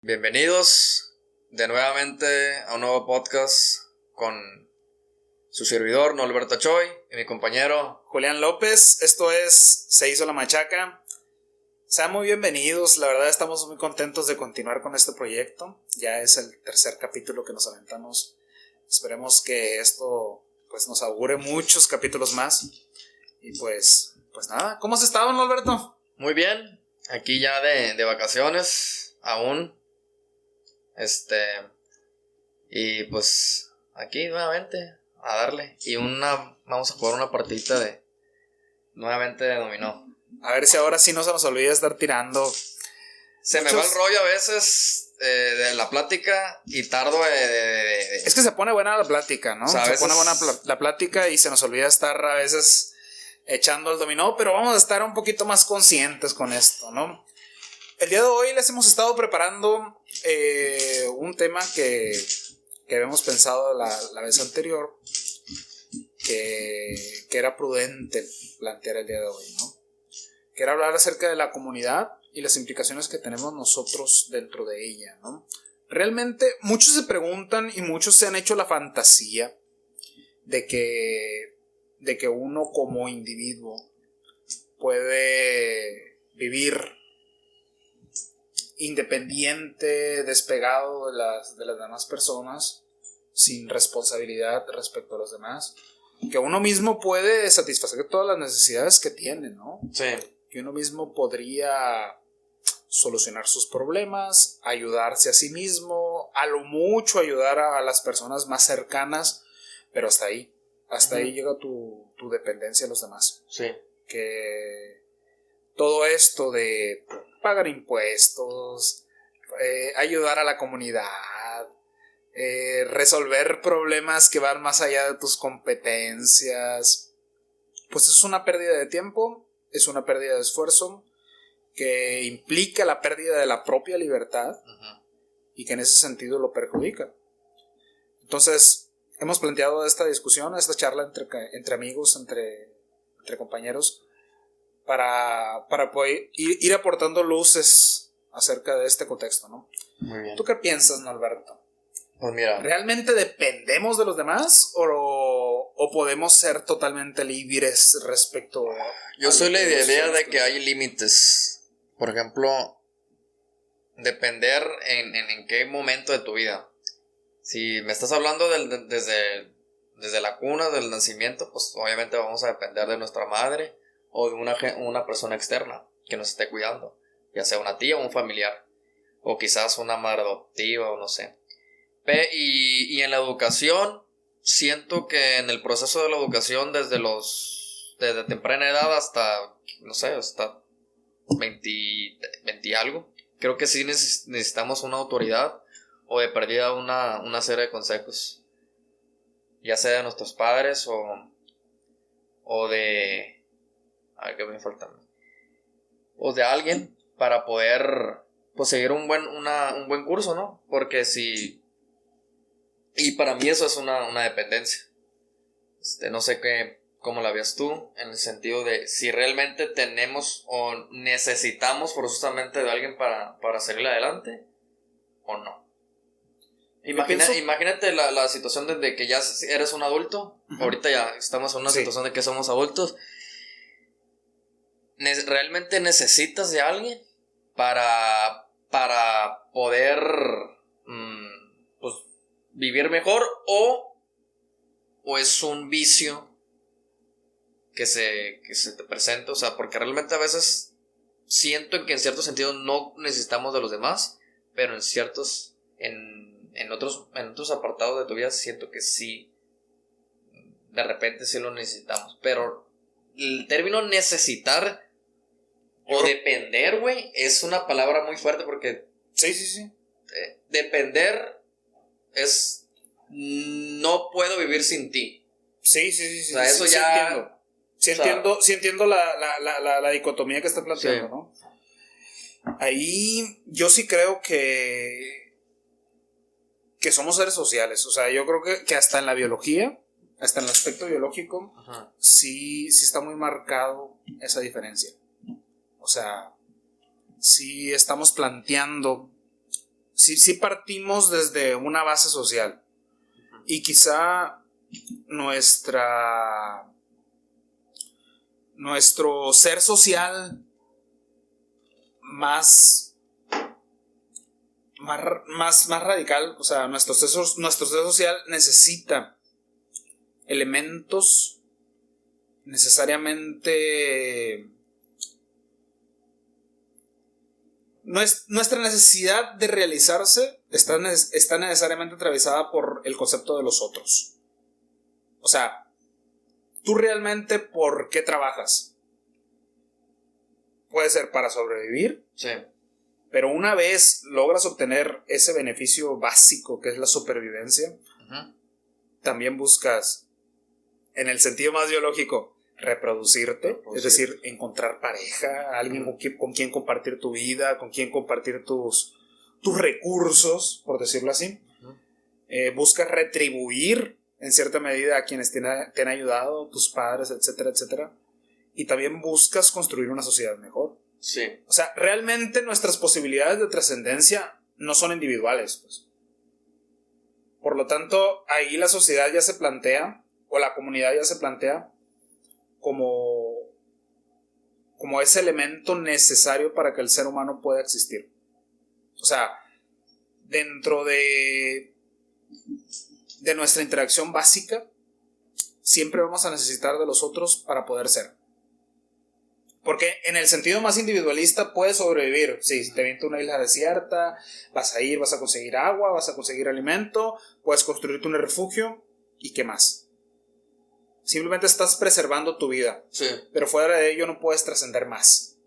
Bienvenidos de nuevamente a un nuevo podcast con su servidor Norberto Choi y mi compañero Julián López. Esto es Se hizo la machaca. Sean muy bienvenidos, la verdad estamos muy contentos de continuar con este proyecto. Ya es el tercer capítulo que nos aventamos. Esperemos que esto pues nos augure muchos capítulos más. Y pues nada, ¿cómo has estado, Norberto? Muy bien, aquí ya de vacaciones aún. Y pues aquí nuevamente a darle. Y vamos a jugar una partidita nuevamente de dominó. A ver si ahora sí no se nos olvida estar tirando. Se me va el rollo a veces de la plática y tardo Es que se pone buena la plática, ¿no? O sea, se pone buena la plática y se nos olvida estar a veces echando el dominó, pero vamos a estar un poquito más conscientes con esto, ¿no? El día de hoy les hemos estado preparando un tema que habíamos pensado la vez anterior, que era prudente plantear el día de hoy, ¿no? Que era hablar acerca de la comunidad y las implicaciones que tenemos nosotros dentro de ella, ¿no? Realmente muchos se preguntan y muchos se han hecho la fantasía de que uno como individuo puede vivir independiente, despegado de las demás personas, sin responsabilidad respecto a los demás, que uno mismo puede satisfacer todas las necesidades que tiene, ¿no? Sí. Que uno mismo podría solucionar sus problemas, ayudarse a sí mismo, a lo mucho ayudar a las personas más cercanas, pero hasta ahí llega tu dependencia a los demás. Sí. Que todo esto de pagar impuestos, ayudar a la comunidad, resolver problemas que van más allá de tus competencias, pues es una pérdida de tiempo, es una pérdida de esfuerzo, que implica la pérdida de la propia libertad y que en ese sentido lo perjudica. Entonces, hemos planteado esta discusión, esta charla entre amigos, entre compañeros, para poder ir aportando luces acerca de este contexto, ¿no? Muy bien. ¿Tú qué piensas, Norberto? Pues mira, ¿realmente dependemos de los demás o podemos ser totalmente libres respecto a... yo soy la idea de que hay límites. Por ejemplo, depender en qué momento de tu vida. Si me estás hablando desde la cuna, del nacimiento, pues obviamente vamos a depender de nuestra madre o de una persona externa que nos esté cuidando, ya sea una tía o un familiar, o quizás una madre adoptiva o no sé. Y en la educación, siento que en el proceso de la educación desde temprana edad hasta, no sé, hasta 20 y algo, creo que sí necesitamos una autoridad o de perdida una serie de consejos, ya sea de nuestros padres o de... A ver, ¿qué me falta? O de alguien para poder pues seguir un buen curso, ¿no? Porque si... Y para mí eso es una dependencia. No sé cómo la veas tú, en el sentido de si realmente tenemos o necesitamos forzosamente de alguien para salir adelante o no. Imagínate la situación de que ya eres un adulto. Ahorita ya estamos en una situación de que somos adultos. ¿Realmente necesitas de alguien para poder pues, vivir mejor o es un vicio que se te presenta? O sea, porque realmente a veces siento que en cierto sentido no necesitamos de los demás, pero en otros apartados de tu vida siento que sí, de repente sí lo necesitamos. Pero el término necesitar o depender, güey, es una palabra muy fuerte porque... Sí. Depender es... No puedo vivir sin ti. Sí. O sea, eso ya... Sí entiendo la dicotomía que está planteando, sí. ¿no? Ahí yo sí creo que somos seres sociales. O sea, yo creo que hasta en la biología, hasta en el aspecto biológico, sí está muy marcado esa diferencia. O sea, sí estamos planteando sí partimos desde una base social. Y quizá nuestro ser social más radical, o sea, nuestro ser social necesita elementos necesariamente. Nuestra necesidad de realizarse está necesariamente atravesada por el concepto de los otros. O sea, ¿tú realmente por qué trabajas? Puede ser para sobrevivir. Sí. Pero una vez logras obtener ese beneficio básico que es la supervivencia, también buscas, en el sentido más biológico, reproducirte, es decir, encontrar pareja, alguien con quien compartir tu vida, con quien compartir tus recursos, por decirlo así. Buscas retribuir en cierta medida a quienes te han ayudado, tus padres, etcétera, etcétera. Y también buscas construir una sociedad mejor. Sí. O sea, realmente nuestras posibilidades de trascendencia no son individuales, pues. Por lo tanto, ahí la sociedad ya se plantea, o la comunidad ya se plantea, como ese elemento necesario para que el ser humano pueda existir. O sea, dentro de nuestra interacción básica, siempre vamos a necesitar de los otros para poder ser. Porque en el sentido más individualista puedes sobrevivir. Sí, si te viene una isla desierta, vas a conseguir agua, vas a conseguir alimento, puedes construirte un refugio, ¿y qué más? Simplemente estás preservando tu vida. Sí. Pero fuera de ello no puedes trascender más.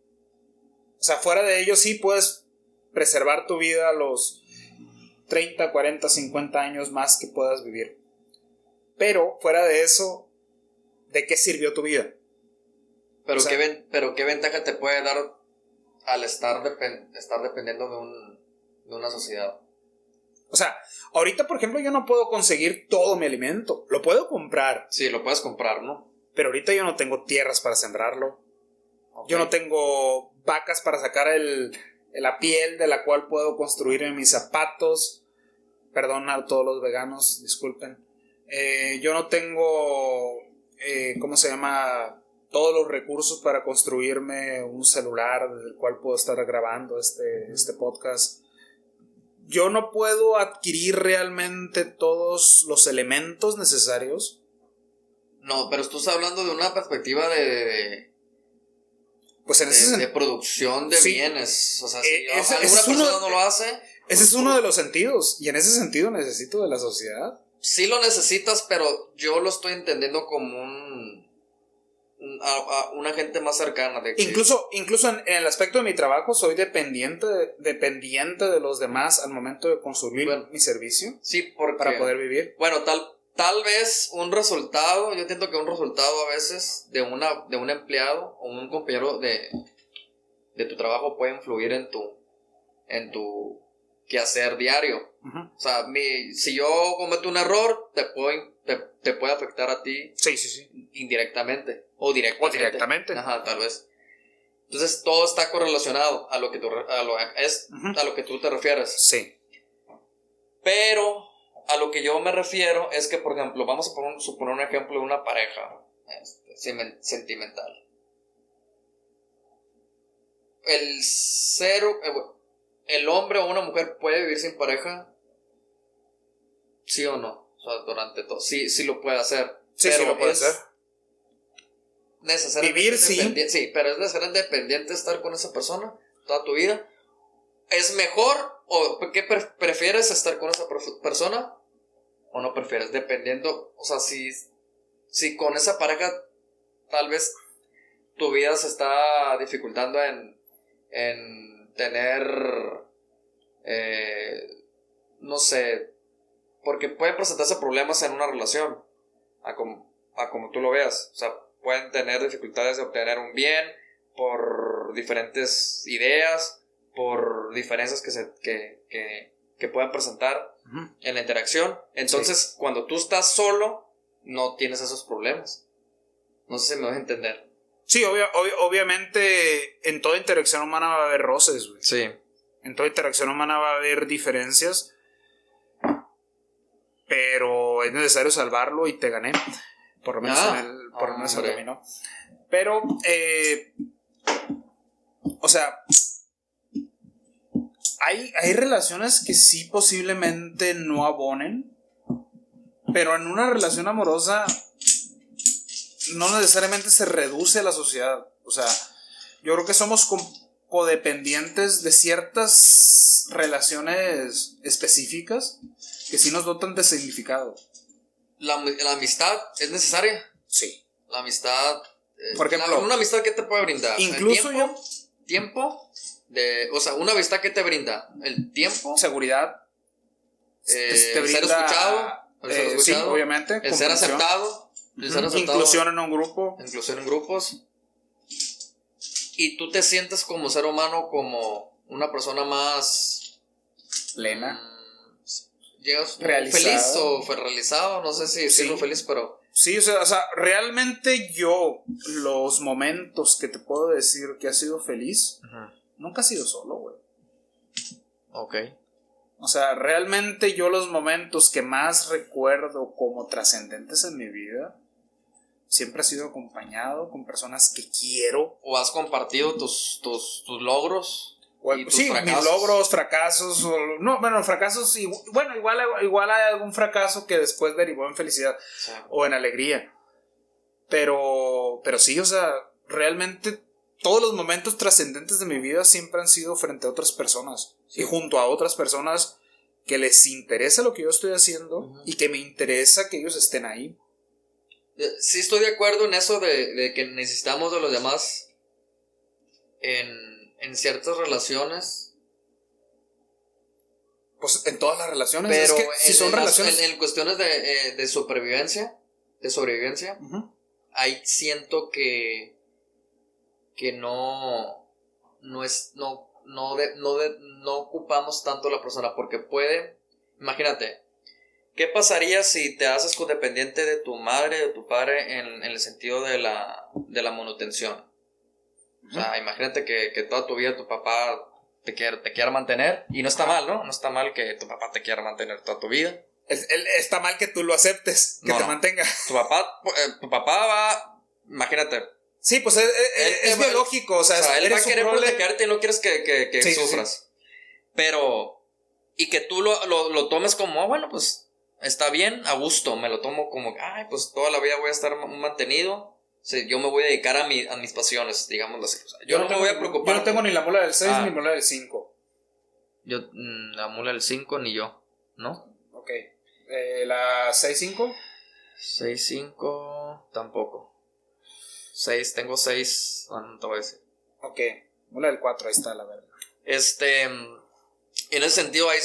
O sea, fuera de ello sí puedes preservar tu vida a los 30, 40, 50 años más que puedas vivir. Pero fuera de eso, ¿de qué sirvió tu vida? Pero, o sea, ¿qué ventaja te puede dar al estar dependiendo de una sociedad? O sea, ahorita, por ejemplo, yo no puedo conseguir todo mi alimento. Lo puedo comprar. Sí, lo puedes comprar, ¿no? Pero ahorita yo no tengo tierras para sembrarlo. Okay. Yo no tengo vacas para sacar la piel de la cual puedo construir mis zapatos. Perdón a todos los veganos, disculpen. Yo no tengo, ¿cómo se llama? Todos los recursos para construirme un celular desde el cual puedo estar grabando este podcast. Yo no puedo adquirir realmente todos los elementos necesarios. No, pero tú estás hablando de una perspectiva de pues en de producción de bienes. O sea, si alguna persona no lo hace... Ese es uno de los sentidos. Y en ese sentido necesito de la sociedad. Sí lo necesitas, pero yo lo estoy entendiendo como una gente más cercana. De que... Incluso en el aspecto de mi trabajo soy dependiente de los demás al momento de consumir mi servicio. Sí, porque... para poder vivir. Bueno, tal vez un resultado, yo entiendo que un resultado a veces de un empleado o un compañero de tu trabajo puede influir en tu quehacer diario. O sea, si yo cometo un error, te puede afectar a ti. Sí. Indirectamente. O directamente. Ajá, tal vez. Entonces todo está correlacionado a lo que tú te refieres. Sí. Pero a lo que yo me refiero es que, por ejemplo, vamos a suponer un ejemplo de una pareja sentimental. El hombre o una mujer puede vivir sin pareja, sí o no. O sea, durante todo. Sí lo puede hacer. Sí, pero sí lo puede hacer. Vivir sí, pero es necesariamente dependiente estar con esa persona toda tu vida. ¿Es mejor o qué prefieres, estar con esa persona o no prefieres? Dependiendo, o sea, si con esa pareja tal vez tu vida se está dificultando en tener, no sé, porque pueden presentarse problemas en una relación, a como tú lo veas. O sea, pueden tener dificultades de obtener un bien por diferentes ideas, por diferencias que puedan presentar en la interacción. Entonces, cuando tú estás solo, no tienes esos problemas. No sé si me vas a entender. Sí, obviamente en toda interacción humana va a haber roces, güey. Sí. En toda interacción humana va a haber diferencias, pero es necesario salvarlo y te gané. Por lo menos por lo menos en el camino. Pero, o sea, hay relaciones que sí posiblemente no abonen, pero en una relación amorosa no necesariamente se reduce la sociedad. O sea, yo creo que somos codependientes de ciertas relaciones específicas que sí nos dotan de significado. ¿La amistad es necesaria? Sí. La amistad... Por ejemplo, ¿una amistad qué te puede brindar? Incluso ¿Tiempo? O sea, ¿una amistad qué te brinda? ¿El tiempo? Seguridad. Te brinda, ser escuchado. Sí, obviamente. El ser aceptado. Inclusión en un grupo. Inclusión en grupos. Y tú te sientes como ser humano, como una persona más... plena. Llegas realizada. Feliz o realizado, no sé si decirlo feliz, pero... Sí, o sea, realmente yo, los momentos que te puedo decir que has sido feliz, nunca has sido solo, güey. Ok. O sea, realmente yo los momentos que más recuerdo como trascendentes en mi vida, siempre he sido acompañado con personas que quiero. ¿O has compartido tus logros? Sí, fracasos. Mis logros, fracasos, fracasos, igual hay algún fracaso que después derivó en felicidad, sí, o en alegría, pero sí, o sea, realmente todos los momentos trascendentes de mi vida siempre han sido frente a otras personas, sí, y junto a otras personas que les interesa lo que yo estoy haciendo, y que me interesa que ellos estén ahí. Sí, estoy de acuerdo en eso de que necesitamos de los demás en ciertas relaciones. Pues en todas las relaciones. Pero es que si son relaciones. En cuestiones de sobrevivencia. Ahí siento que no ocupamos tanto a la persona. Porque imagínate, ¿qué pasaría si te haces codependiente de tu madre, de tu padre, en el sentido de la manutención? O sea, imagínate que toda tu vida tu papá te quiera mantener. Y no está mal, ¿no? No está mal que tu papá te quiera mantener toda tu vida. Está mal que tú lo aceptes, que te mantenga. Tu papá va... Imagínate. Sí, pues es biológico. O sea él va a querer protegerte y no quieres que sufras. Sí. Pero... Y que tú lo tomes como... bueno, pues... Está bien, a gusto. Me lo tomo como... ay, pues toda la vida voy a estar mantenido. Sí, yo me voy a dedicar a mis pasiones, digámoslo así. O sea, yo no me voy a preocupar. Yo no tengo ni la mula del 6 ni la mula del 5. Yo, la mula del 5 ni yo, ¿no? Ok. ¿La 6-5? 6-5 tampoco. 6, tengo 6, no te voy a decir. Ok, mula del 4, ahí está la verdad. En ese sentido, ahí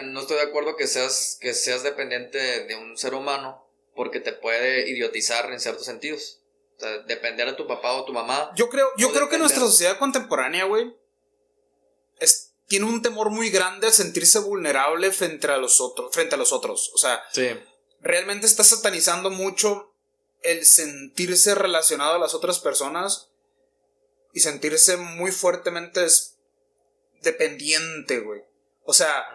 no estoy de acuerdo que seas dependiente de un ser humano, porque te puede idiotizar en ciertos sentidos. O sea, depender de tu papá o tu mamá. Yo creo que nuestra sociedad contemporánea, güey, tiene un temor muy grande al sentirse vulnerable frente a los otros. O sea, sí, realmente está satanizando mucho el sentirse relacionado a las otras personas y sentirse muy fuertemente dependiente, güey. O sea,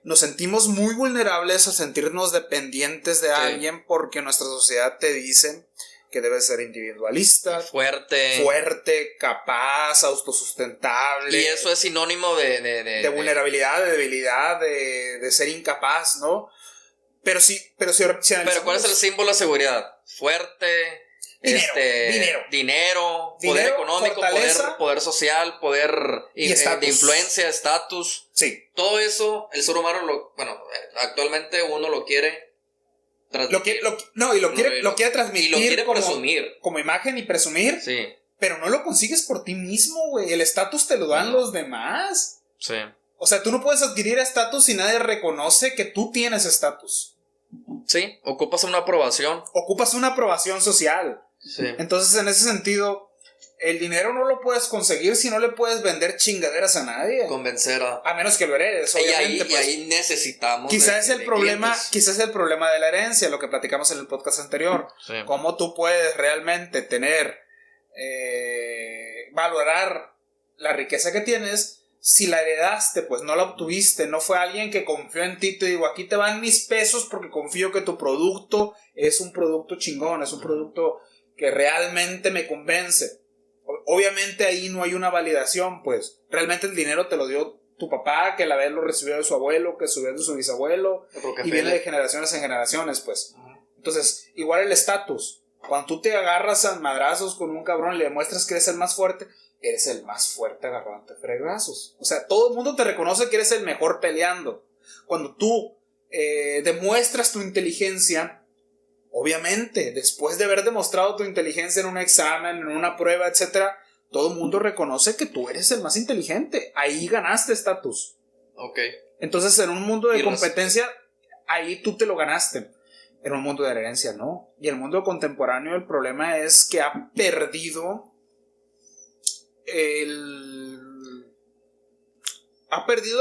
nos sentimos muy vulnerables a sentirnos dependientes de alguien, porque nuestra sociedad te dice que debes ser individualista, fuerte, capaz, autosustentable. Y eso es sinónimo de vulnerabilidad, de debilidad, de ser incapaz, ¿no? Pero ¿cuál es el símbolo de seguridad? Fuerte, dinero, poder económico, poder social, poder de influencia, estatus. Sí. Todo eso, el ser humano actualmente uno lo quiere transmitir. Lo quiere transmitir. Y lo quiere presumir. Como imagen y presumir. Sí. Pero no lo consigues por ti mismo, güey. El estatus te lo dan los demás. Sí. O sea, tú no puedes adquirir estatus si nadie reconoce que tú tienes estatus. Sí, ocupas una aprobación. Ocupas una aprobación social. Sí. Entonces, en ese sentido, el dinero no lo puedes conseguir si no le puedes vender chingaderas a nadie. Convencer a menos que lo heredes, obviamente. Y ahí necesitamos. Quizás es el problema de la herencia, lo que platicamos en el podcast anterior. Sí. Cómo tú puedes realmente valorar la riqueza que tienes si la heredaste, pues no la obtuviste, no fue alguien que confió en ti, te digo, aquí te van mis pesos porque confío que tu producto es un producto chingón, es un producto que realmente me convence. Obviamente ahí no hay una validación, pues realmente el dinero te lo dio tu papá, que a la vez lo recibió de su abuelo, que subió de su bisabuelo, y viene de generaciones en generaciones, pues. Entonces, igual el estatus, cuando tú te agarras a madrazos con un cabrón y le demuestras que eres el más fuerte agarrándote fregazos. O sea, todo el mundo te reconoce que eres el mejor peleando. Cuando tú demuestras tu inteligencia, obviamente, después de haber demostrado tu inteligencia en un examen, en una prueba, etcétera, todo el mundo reconoce que tú eres el más inteligente. Ahí ganaste estatus. Ok. Entonces, en un mundo de competencia, ahí tú te lo ganaste. En un mundo de herencia, no. Y en el mundo contemporáneo, el problema es que ha perdido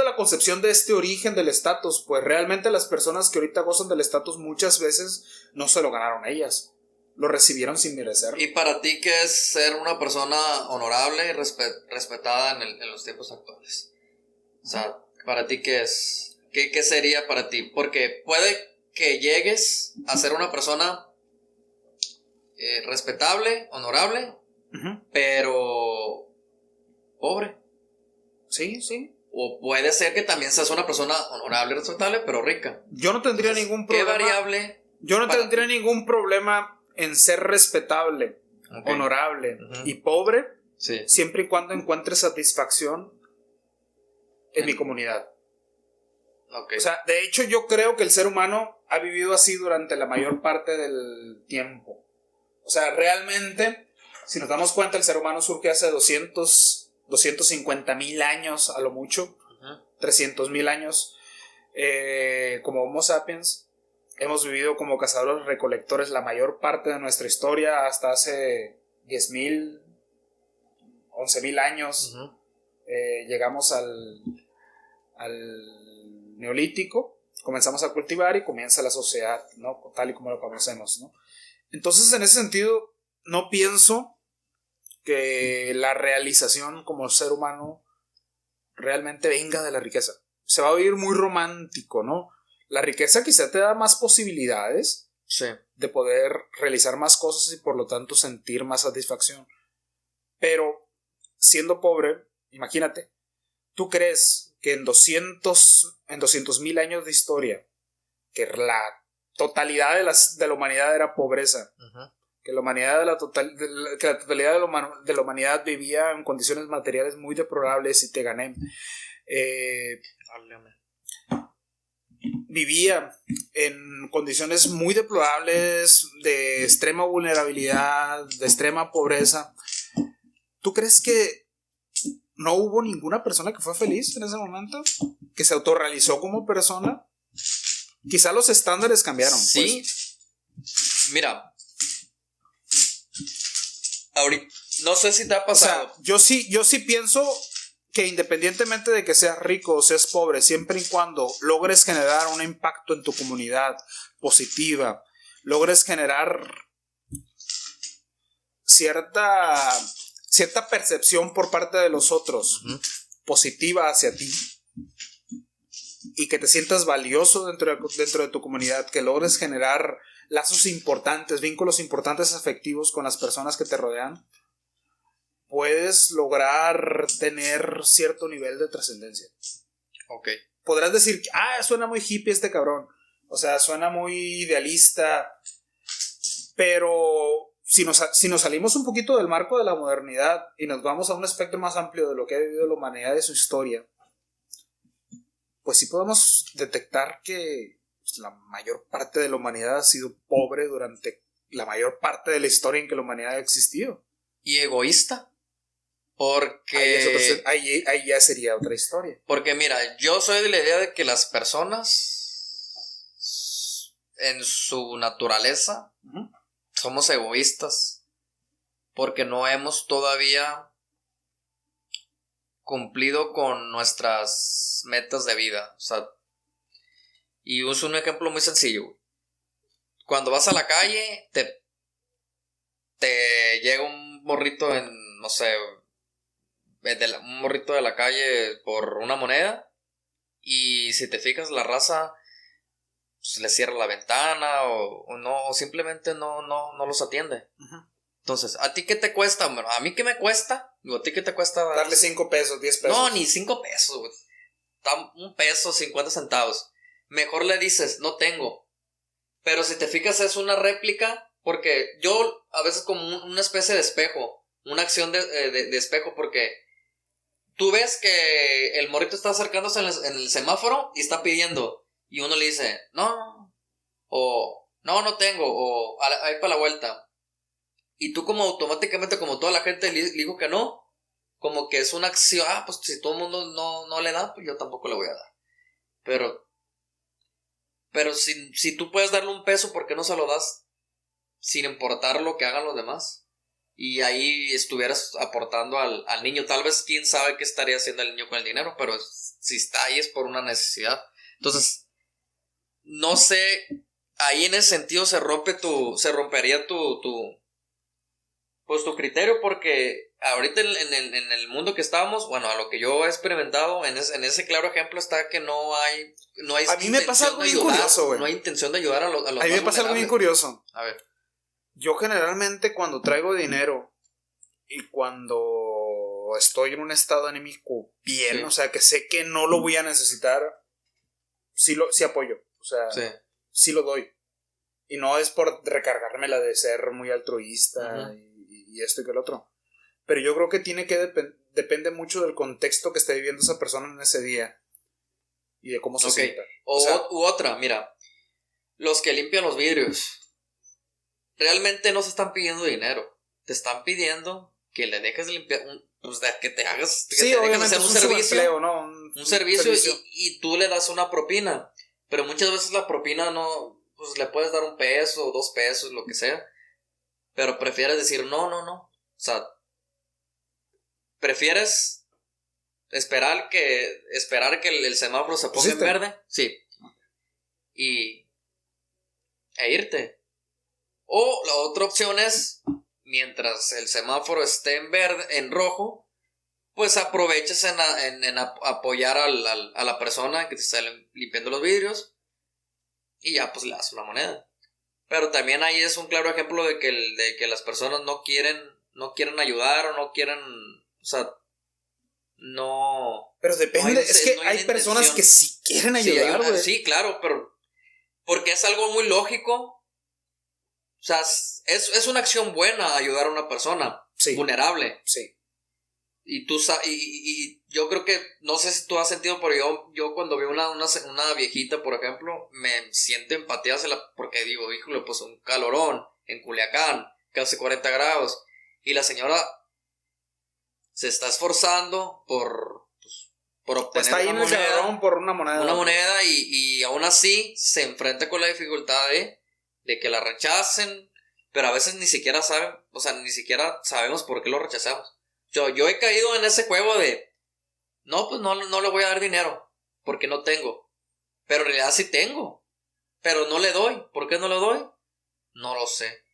la concepción de este origen del estatus, pues realmente las personas que ahorita gozan del estatus muchas veces no se lo ganaron ellas, lo recibieron sin merecerlo. ¿Y para ti qué es ser una persona honorable y respetada en los tiempos actuales? O sea, ¿para ti qué es? ¿Qué sería para ti? Porque puede que llegues a ser una persona respetable, honorable, pero pobre. Sí, sí. O puede ser que también seas una persona honorable y respetable, pero rica. Yo no tendría ningún problema. ¿Qué variable? Yo no tendría ningún problema en ser respetable, honorable y pobre, siempre y cuando encuentre satisfacción en mi comunidad. O sea, de hecho yo creo que el ser humano ha vivido así durante la mayor parte del tiempo. O sea, realmente, si nos damos cuenta, el ser humano surge hace 250,000 años a lo mucho, 300,000 años, como Homo sapiens. Hemos vivido como cazadores recolectores la mayor parte de nuestra historia hasta hace 10,000, 11,000 años. Llegamos al Neolítico, comenzamos a cultivar y comienza la sociedad, ¿no? Tal y como lo conocemos, ¿no? Entonces, en ese sentido, no pienso que la realización como ser humano realmente venga de la riqueza. Se va a oír muy romántico, ¿no? La riqueza quizá te da más posibilidades de poder realizar más cosas y por lo tanto sentir más satisfacción. Pero siendo pobre, imagínate, ¿tú crees que en 200,000 años de historia, que la totalidad de la humanidad era pobreza, que la totalidad de la humanidad vivía en condiciones materiales muy deplorables y te gané? Vivía en condiciones muy deplorables, de extrema vulnerabilidad, de extrema pobreza. ¿Tú crees que no hubo ninguna persona que fue feliz en ese momento? ¿Que se autorrealizó como persona? Quizá los estándares cambiaron. Sí. Pues. Mira, ahorita, no sé si te ha pasado. O sea, yo sí pienso que independientemente de que seas rico o seas pobre, siempre y cuando logres generar un impacto en tu comunidad positiva, logres generar cierta percepción por parte de los otros positiva hacia ti y que te sientas valioso dentro de tu comunidad, que logres generar lazos importantes, vínculos importantes afectivos con las personas que te rodean, puedes lograr tener cierto nivel de trascendencia. Podrás decir, suena muy hippie este cabrón, o sea, suena muy idealista, pero si nos salimos un poquito del marco de la modernidad y nos vamos a un espectro más amplio de lo que ha vivido la humanidad de su historia, pues sí podemos detectar que la mayor parte de la humanidad ha sido pobre durante la mayor parte de la historia en que la humanidad ha existido. ¿Y egoísta? Porque ahí ya sería otra historia. Porque mira, yo soy de la idea de que las personas en su naturaleza somos egoístas porque no hemos todavía cumplido con nuestras metas de vida. O sea, y uso un ejemplo muy sencillo. Cuando vas a la calle, te llega un morrito en, no sé, un morrito de la calle por una moneda. Y si te fijas, la raza pues, le cierra la ventana o no, o simplemente no los atiende. Uh-huh. Entonces, ¿a ti qué te cuesta? Bueno, ¿a mí qué me cuesta? Digo, ¿a ti qué te cuesta? Darle 5 pesos, 10 pesos. No, ni 5 pesos, güey. Un peso, 50 centavos. Mejor le dices, no tengo. Pero si te fijas, es una réplica. Porque yo, a veces, como una especie de espejo. Una acción de espejo, porque tú ves que el morrito está acercándose en el semáforo y está pidiendo. Y uno le dice, no. O, no tengo. O, ahí para la vuelta. Y tú, como automáticamente, como toda la gente le dijo que no. Como que es una acción. Pues si todo el mundo no le da, pues yo tampoco le voy a dar. Pero si tú puedes darle un peso, ¿por qué no se lo das? Sin importar lo que hagan los demás. Y ahí estuvieras aportando al niño. Tal vez quién sabe qué estaría haciendo el niño con el dinero. Pero si está ahí es por una necesidad. Entonces, no sé. Ahí en ese sentido se rompería pues tu criterio, porque ahorita en el mundo que estamos, bueno, a lo que yo he experimentado, en ese claro ejemplo está que no hay a mí me pasa algo bien curioso, güey. No hay intención de ayudar a los a mí me pasa algo bien curioso. A ver. Yo generalmente cuando traigo dinero y cuando estoy en un estado anímico bien, sí. O sea, que sé que no lo voy a necesitar, sí apoyo, o sea, sí lo doy. Y no es por recargarme la de ser muy altruista, uh-huh. y esto y que el otro. Pero yo creo que tiene que depende mucho del contexto que esté viviendo esa persona en ese día. Y de cómo se sienta. U otra, mira. Los que limpian los vidrios realmente no se están pidiendo dinero. Te están pidiendo que le dejes de limpiar, pues que te hagas, que sí, te dejes hacer un servicio, ¿no? Un servicio. Y tú le das una propina. Pero muchas veces la propina no, pues le puedes dar 1 peso, 2 pesos, lo que sea. Pero prefieres decir no. O sea, prefieres esperar que el semáforo se ponga en verde. Sí. E irte. O la otra opción es, mientras el semáforo esté en rojo, pues aproveches en apoyar a la persona que te está limpiando los vidrios y ya pues le das una moneda. Pero también ahí es un claro ejemplo de que las personas no quieren ayudar o no quieren, o sea, no. Pero depende, es que hay personas que sí quieren ayudar, güey. Sí, claro, pero porque es algo muy lógico. O sea, es una acción buena ayudar a una persona vulnerable. Sí. Y tú y yo creo que, no sé si tú has sentido, pero yo cuando veo una viejita, por ejemplo, me siento empatía porque digo, híjole, pues un calorón en Culiacán, casi 40 grados, y la señora se está esforzando por obtener está ahí una moneda. Calorón por una moneda. Una moneda y aún así se enfrenta con la dificultad de que la rechacen, pero a veces ni siquiera saben, o sea, ni siquiera sabemos por qué lo rechazamos. Yo he caído en ese juego de, no, pues no le voy a dar dinero, porque no tengo. Pero en realidad sí tengo, pero no le doy. ¿Por qué no le doy? No lo sé.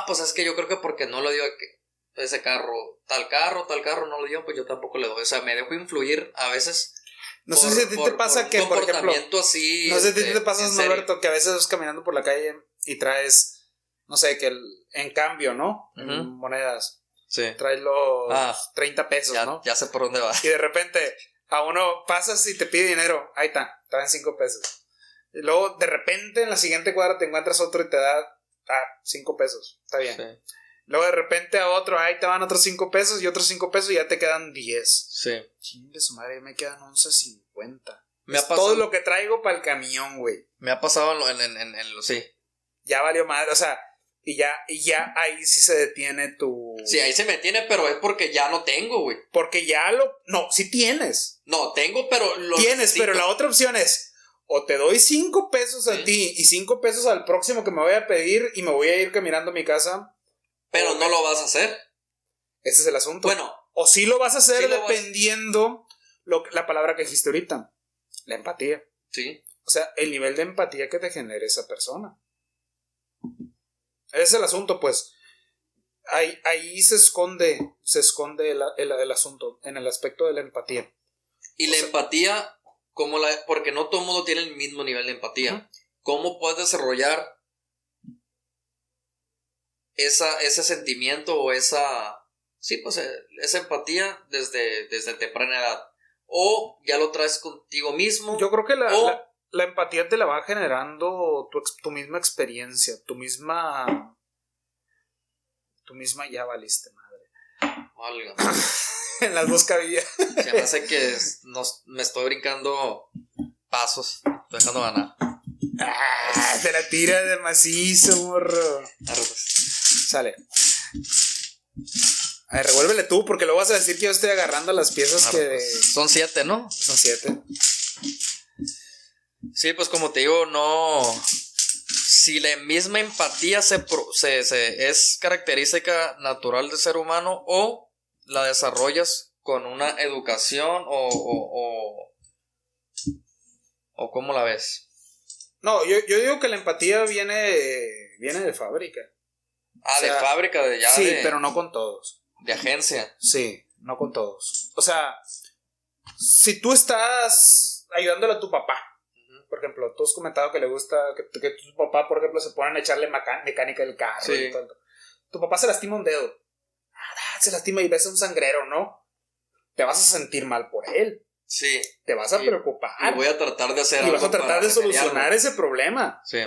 Pues es que yo creo que porque no le dio ese carro, tal carro no le dio, pues yo tampoco le doy. O sea, me dejo influir a veces. No sé si a ti te pasa que, por ejemplo, así, no sé si a ti te pasa, Norberto, que a veces vas caminando por la calle y traes, no sé, que en cambio, ¿no? Uh-huh. En monedas. Sí. Traes los 30 pesos, ¿no? Ya sé por dónde va. Y de repente a uno pasas y te pide dinero. Ahí está, traen 5 pesos. Y luego de repente en la siguiente cuadra te encuentras otro y te da 5 pesos. Está bien. Sí. Luego de repente a otro, ahí te van otros 5 pesos y otros 5 pesos y ya te quedan 10. Sí. Chingue su madre, me quedan 11.50. Me ha pasado, todo lo que traigo para el camión, güey. Me ha pasado sí. Ya valió madre, o sea, y ya ahí sí se detiene tu... Sí, ahí se me detiene, pero es porque ya no tengo, güey. Porque no, sí tienes. No, tengo, pero... Tienes, pero la otra opción es, o te doy 5 pesos a ti y 5 pesos al próximo que me voy a pedir y me voy a ir caminando a mi casa. Pero no lo vas a hacer. Ese es el asunto. Bueno. O sí lo vas a hacer dependiendo la palabra que dijiste ahorita. La empatía. Sí. O sea, el nivel de empatía que te genere esa persona. Ese es el asunto, pues. ahí se esconde el asunto, en el aspecto de la empatía. Y la empatía, porque no todo el mundo tiene el mismo nivel de empatía. Uh-huh. ¿Cómo puedes desarrollar ese sentimiento o esa empatía desde temprana edad? ¿O ya lo traes contigo mismo? Yo creo que la empatía te la va generando tu misma experiencia, tu misma ya valiste madre. Válgame. En las dos cabillas. Se me hace que me estoy brincando pasos. Estoy dejando ganar. Te la tira de macizo, morro. Sale. A ver, revuélvele tú, porque luego vas a decir que yo estoy agarrando las piezas Son 7, ¿no? Son 7. Sí, pues como te digo, no... Si la misma empatía es característica natural del ser humano o la desarrollas con una educación o ¿cómo la ves? No, yo digo que la empatía viene de fábrica. De fábrica, sí, pero no con todos. De agencia. Sí, no con todos. O sea, si tú estás ayudándole a tu papá, por ejemplo, tú has comentado que le gusta que tu papá, por ejemplo, se ponen a echarle mecánica del carro. Sí. Y todo. Tu papá se lastima un dedo. Se lastima y ves un sangrero, ¿no? Te vas a sentir mal por él. Sí. Te vas a preocupar. Y voy a tratar de hacer algo. Y vas a tratar de solucionar ese problema. Sí.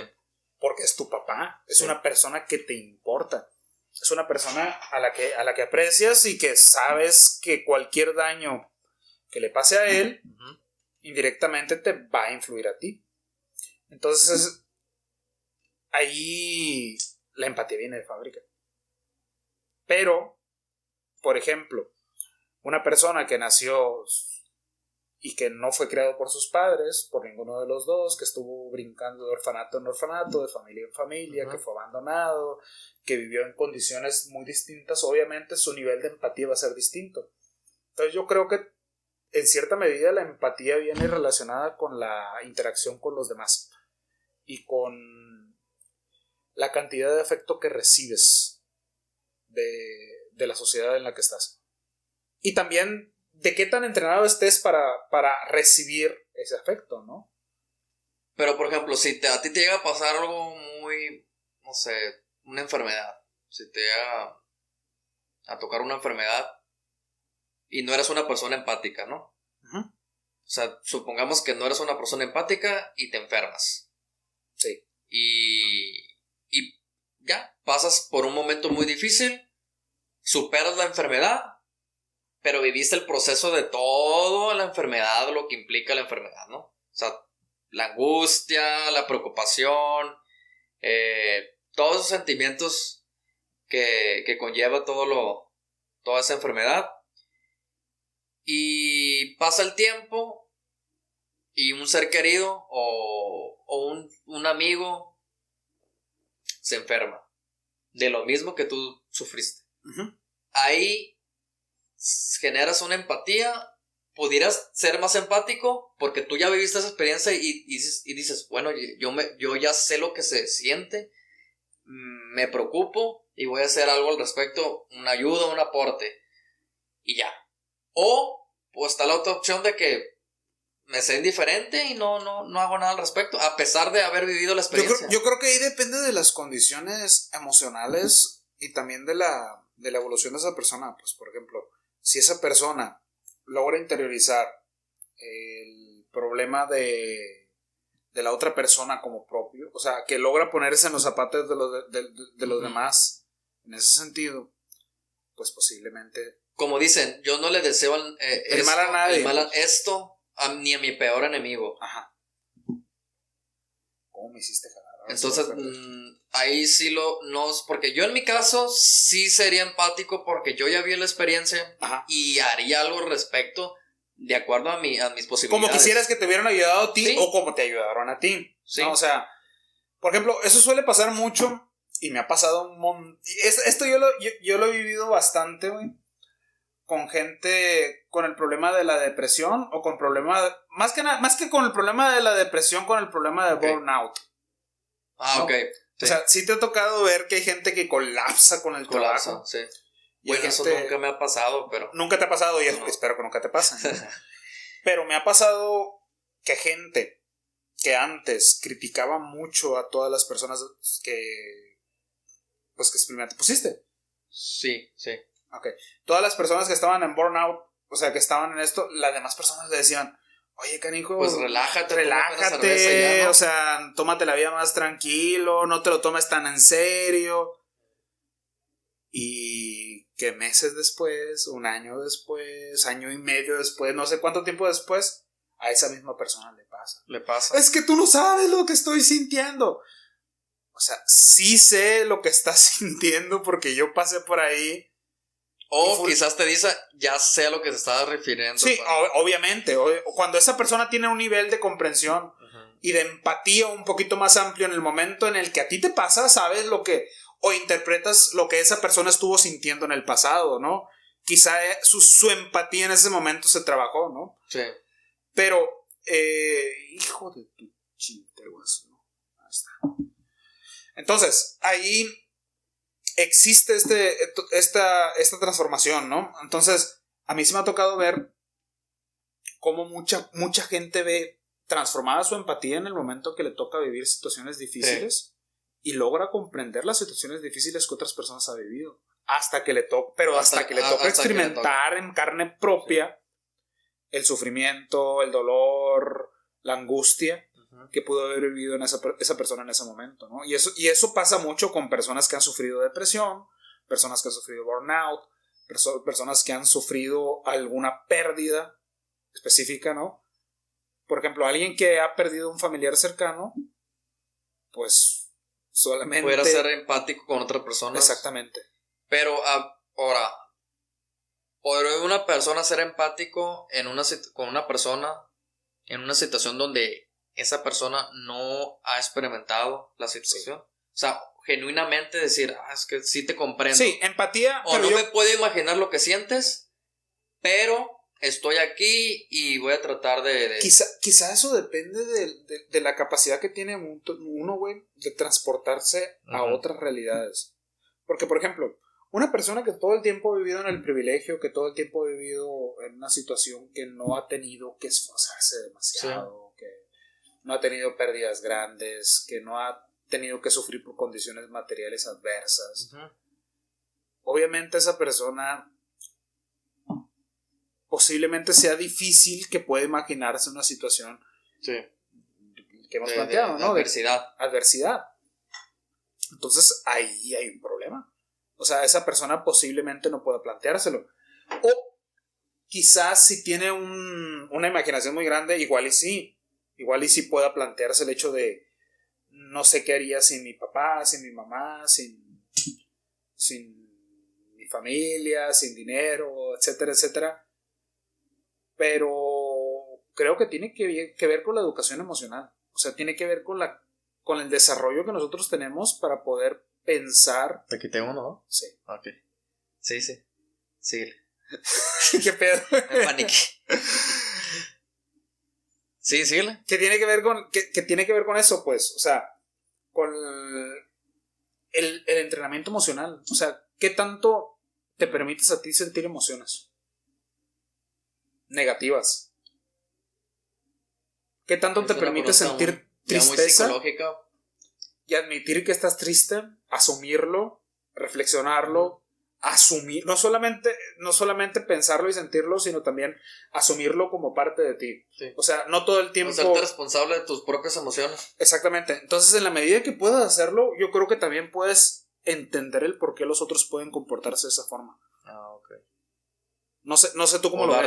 Porque es tu papá. Es una persona que te importa. Es una persona a la que aprecias y que sabes que cualquier daño que le pase a él, indirectamente te va a influir a ti. Entonces, ahí la empatía viene de fábrica. Pero, por ejemplo, una persona que nació y que no fue criado por sus padres, por ninguno de los dos, que estuvo brincando de orfanato en orfanato, de familia en familia, que fue abandonado, que vivió en condiciones muy distintas, obviamente su nivel de empatía va a ser distinto. Entonces yo creo que en cierta medida la empatía viene relacionada con la interacción con los demás y con la cantidad de afecto que recibes de la sociedad en la que estás. Y también de qué tan entrenado estés para recibir ese afecto, ¿no? Pero, por ejemplo, si a ti te llega a pasar algo muy, no sé, una enfermedad, si te llega a tocar una enfermedad y no eres una persona empática, ¿no? Uh-huh. O sea, supongamos que no eres una persona empática y te enfermas. Sí. Y ya, pasas por un momento muy difícil, superas la enfermedad, pero viviste el proceso de toda la enfermedad, lo que implica la enfermedad, ¿no? O sea, la angustia, la preocupación, todos esos sentimientos que conlleva toda esa enfermedad. Y pasa el tiempo y un ser querido o un amigo se enferma de lo mismo que tú sufriste. Uh-huh. Ahí generas una empatía, pudieras ser más empático porque tú ya viviste esa experiencia y dices, bueno, yo ya sé lo que se siente, me preocupo y voy a hacer algo al respecto, una ayuda, un aporte y ya. O pues está la otra opción de que me sé indiferente y no hago nada al respecto, a pesar de haber vivido la experiencia. Yo creo que ahí depende de las condiciones emocionales y también de la evolución de esa persona. Pues, por ejemplo, si esa persona logra interiorizar el problema de la otra persona como propio, o sea, que logra ponerse en los zapatos de los demás, en ese sentido, pues posiblemente... Como dicen, yo no le deseo el mal a nadie. Ni a mi peor enemigo. Ajá. ¿Cómo me hiciste jalar? Entonces, ahí sí porque yo en mi caso sí sería empático porque yo ya vi la experiencia. Ajá. Y haría algo al respecto de acuerdo a mis posibilidades. Como quisieras que te hubieran ayudado a ti, ¿sí? O como te ayudaron a ti. Sí. ¿No? O sea, por ejemplo, eso suele pasar mucho y me ha pasado un montón. Esto yo lo he vivido bastante, güey. Con gente con el problema de la depresión o con problema, más que con el problema de la depresión, con el problema de burnout. ¿No? Ok. O sea, sí te ha tocado ver que hay gente que colapsa con el trabajo. Sí. Y bueno, eso nunca me ha pasado, pero... Nunca te ha pasado y no. Espero que nunca te pase. Pero me ha pasado que gente que antes criticaba mucho a todas las personas que experimentaste. ¿Pusiste? Sí. Ok. Todas las personas que estaban en burnout, o sea, que estaban en esto, las demás personas le decían, oye, canijo, pues relájate, ya, ¿no? O sea, tómate la vida más tranquilo, no te lo tomes tan en serio. Y que meses después, un año después, año y medio después, no sé cuánto tiempo después, a esa misma persona le pasa. Es que tú no sabes lo que estoy sintiendo. O sea, sí sé lo que estás sintiendo porque yo pasé por ahí. O quizás te dice, ya sé a lo que se estaba refiriendo. Sí, obviamente. Cuando esa persona tiene un nivel de comprensión y de empatía un poquito más amplio en el momento en el que a ti te pasa, sabes lo que... O interpretas lo que esa persona estuvo sintiendo en el pasado, ¿no? Quizá su empatía en ese momento se trabajó, ¿no? Sí. Pero, hijo de tu chinteguas, ¿no? Ahí está. Entonces, ahí existe esta transformación, ¿no? Entonces, a mí sí me ha tocado ver cómo mucha gente ve transformada su empatía en el momento que le toca vivir situaciones difíciles. Sí. Y logra comprender las situaciones difíciles que otras personas han vivido. Hasta que le toca experimentar en carne propia el sufrimiento, el dolor, la angustia que pudo haber vivido en esa persona en ese momento, ¿no? Y eso pasa mucho con personas que han sufrido depresión, personas que han sufrido burnout, personas que han sufrido alguna pérdida específica, ¿no? Por ejemplo, alguien que ha perdido un familiar cercano, pues solamente pudiera ser empático con otra persona. Exactamente. Pero ahora, ¿podría una persona ser empático con una persona en una situación donde esa persona no ha experimentado la situación? Sí. O sea, genuinamente decir, es que sí te comprendo. Sí, empatía. O no me puedo imaginar lo que sientes, pero estoy aquí y voy a tratar de... Quizá eso depende de la capacidad que tiene uno, güey, de transportarse a otras realidades. Porque, por ejemplo, una persona que todo el tiempo ha vivido en el privilegio, que todo el tiempo ha vivido en una situación que no ha tenido que esforzarse demasiado, sí, que no ha tenido pérdidas grandes, que no ha tenido que sufrir por condiciones materiales adversas. Obviamente esa persona... posiblemente sea difícil que pueda imaginarse una situación que hemos planteado, ¿no? Adversidad. Entonces ahí hay un problema. O sea, esa persona posiblemente no pueda planteárselo. O quizás si tiene una imaginación muy grande, igual y sí pueda plantearse el hecho de no sé qué haría sin mi papá, sin mi mamá, sin mi familia, sin dinero, etcétera, etcétera. Pero creo que tiene que ver con la educación emocional. O sea, tiene que ver con el desarrollo que nosotros tenemos para poder pensar. Te quité uno, ¿no? Sí. Ok. Sí. Síguele. ¿Qué pedo? Me paniqué. Sí, síguele. ¿Qué tiene que ver con eso, pues? O sea, con el entrenamiento emocional. O sea, ¿qué tanto te permites a ti sentir emociones negativas? ¿Qué tanto te permite sentir tristeza y admitir que estás triste, asumirlo, reflexionarlo, asumir, no solamente pensarlo y sentirlo, sino también asumirlo como parte de ti? Sí. O sea, no todo el tiempo hacerte responsable de tus propias emociones. Exactamente. Entonces, en la medida que puedas hacerlo, yo creo que también puedes entender el por qué los otros pueden comportarse de esa forma. Ok. No sé tú cómo lo ves.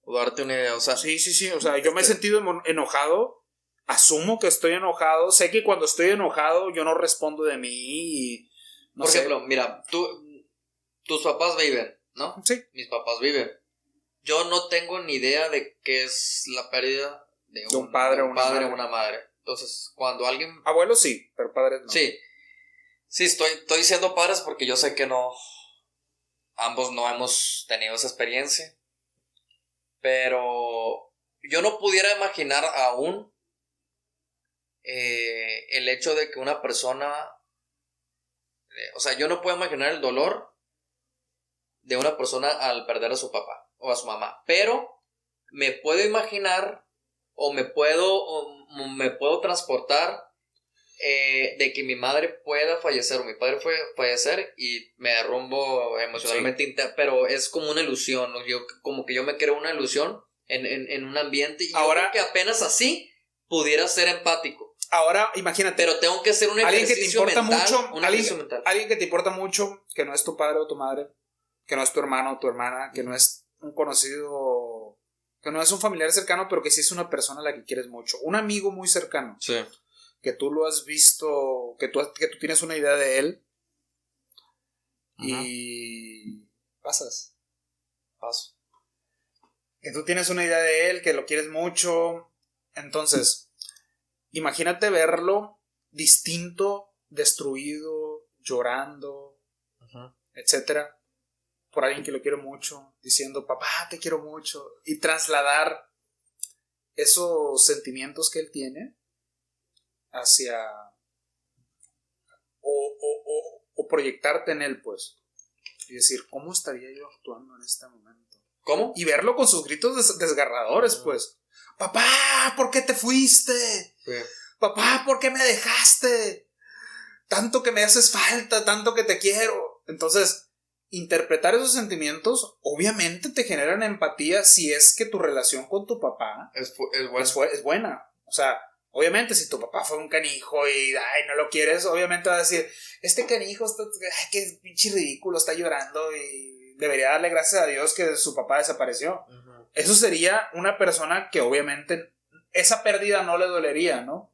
O darte una idea, o sea... Sí, o sea, yo me he sentido enojado, asumo que estoy enojado, sé que cuando estoy enojado yo no respondo de mí y... Por ejemplo, mira, tus papás viven, ¿no? Sí. Mis papás viven. Yo no tengo ni idea de qué es la pérdida de un padre o una madre. Entonces, cuando alguien... Abuelos sí, pero padres no. Sí, estoy diciendo padres porque yo sé que no... Ambos no hemos tenido esa experiencia. Pero yo no pudiera imaginar aún el hecho de que una persona, o sea, yo no puedo imaginar el dolor de una persona al perder a su papá o a su mamá, pero me puedo imaginar o me puedo transportar de que mi madre pueda fallecer o mi padre puede fallecer y me derrumbo emocionalmente, sí. Pero es como una ilusión, ¿no? Como que yo me creo una ilusión en un ambiente y ahora, yo creo que apenas así pudiera ser empático. Ahora, imagínate. Pero tengo que hacer un ejercicio mental. Alguien que te importa mucho, que no es tu padre o tu madre, que no es tu hermano o tu hermana, que no es un conocido, que no es un familiar cercano, pero que sí es una persona a la que quieres mucho. Un amigo muy cercano. Sí. Que tú lo has visto, que tú tienes una idea de él. Uh-huh. Y paso. Que tú tienes una idea de él, que lo quieres mucho. Entonces, imagínate verlo distinto, destruido, llorando, uh-huh. etcétera, por alguien que lo quiere mucho, diciendo, papá, te quiero mucho, y trasladar esos sentimientos que él tiene hacia o proyectarte en él, pues, y decir, ¿cómo estaría yo actuando en este momento? ¿Cómo? Y verlo con sus gritos desgarradores, pues, papá, ¿por qué te fuiste? Sí. Papá, ¿por qué me dejaste? Tanto que me haces falta, tanto que te quiero. Entonces, interpretar esos sentimientos obviamente te generan empatía si es que tu relación con tu papá es buena. O sea, obviamente si tu papá fue un canijo y no lo quieres, obviamente vas a decir, este canijo está, qué pinche ridículo, está llorando y debería darle gracias a Dios que su papá desapareció. Uh-huh. Eso sería una persona que obviamente esa pérdida no le dolería, ¿no?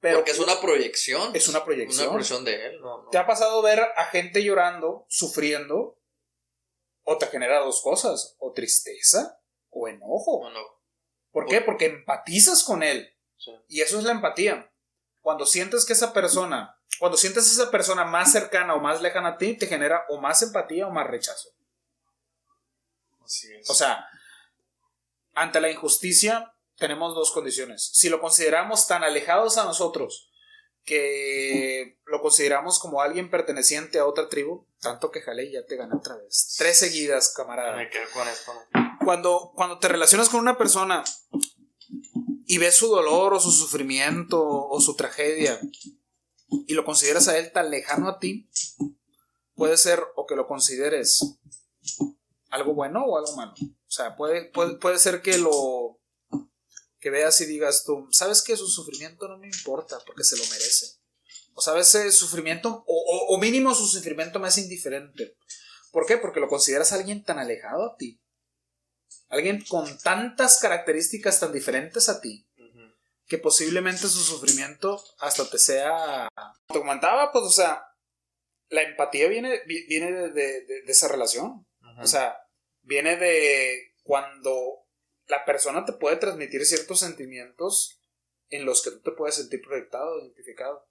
Pero porque es una proyección. Es una proyección. Una proyección de él. No. ¿Te ha pasado ver a gente llorando, sufriendo? O te genera dos cosas. O tristeza o enojo. No. ¿Por qué? Porque empatizas con él. Sí. Y eso es la empatía. Cuando sientes esa persona más cercana o más lejana a ti, te genera o más empatía o más rechazo. Así es. O sea, ante la injusticia tenemos dos condiciones. Si lo consideramos tan alejados a nosotros que lo consideramos como alguien perteneciente a otra tribu, tanto que jale y ya te gané otra vez. 3 seguidas, camarada. Me quedo con esto. Cuando te relacionas con una persona y ves su dolor o su sufrimiento o su tragedia y lo consideras a él tan lejano a ti, puede ser o que lo consideres algo bueno o algo malo. O sea, puede ser que veas y digas tú, ¿sabes qué? Su sufrimiento no me importa porque se lo merece. O sabes, ese sufrimiento, o mínimo su sufrimiento me es indiferente. ¿Por qué? Porque lo consideras a alguien tan alejado a ti. Alguien con tantas características tan diferentes a ti, uh-huh. que posiblemente su sufrimiento hasta te sea... Te comentaba, pues, o sea, la empatía viene de esa relación. Uh-huh. O sea, viene de cuando la persona te puede transmitir ciertos sentimientos en los que tú te puedes sentir proyectado, identificado.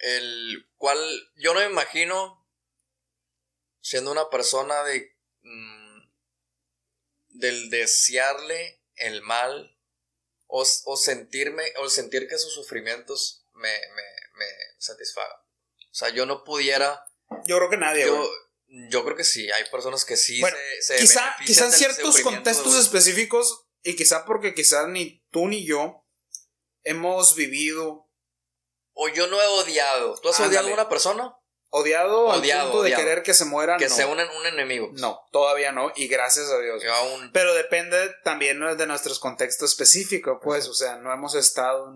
El cual yo no me imagino siendo una persona del desearle el mal o sentir que sus sufrimientos me satisfagan. O sea, yo no pudiera... Yo creo que nadie. Yo creo que sí, hay personas que sí, bueno, se quizá en ciertos contextos específicos, y quizá porque quizá ni tú ni yo hemos vivido. O yo no he odiado. ¿Tú has odiado a una persona? Odiado al punto de querer que se mueran. Que no. sea un enemigo. No, todavía no, y gracias a Dios. Pero depende también de nuestros contextos específicos, pues, o sea, no hemos estado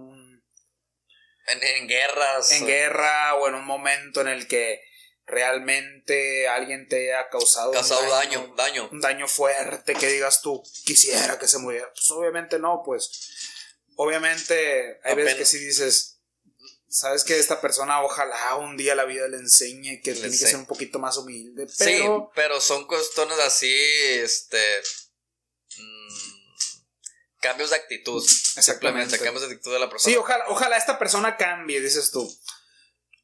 en guerras. En guerra o en un momento en el que realmente alguien te ha causado daño. Un daño fuerte que digas tú, quisiera que se muriera. Pues obviamente no, pues. Obviamente hay veces que sí dices, sabes que esta persona ojalá un día la vida le enseñe que tiene que ser un poquito más humilde. Pero, sí, pero son cuestiones así, cambios de actitud. Exactamente, cambios de actitud de la persona. Sí, ojalá esta persona cambie, dices tú.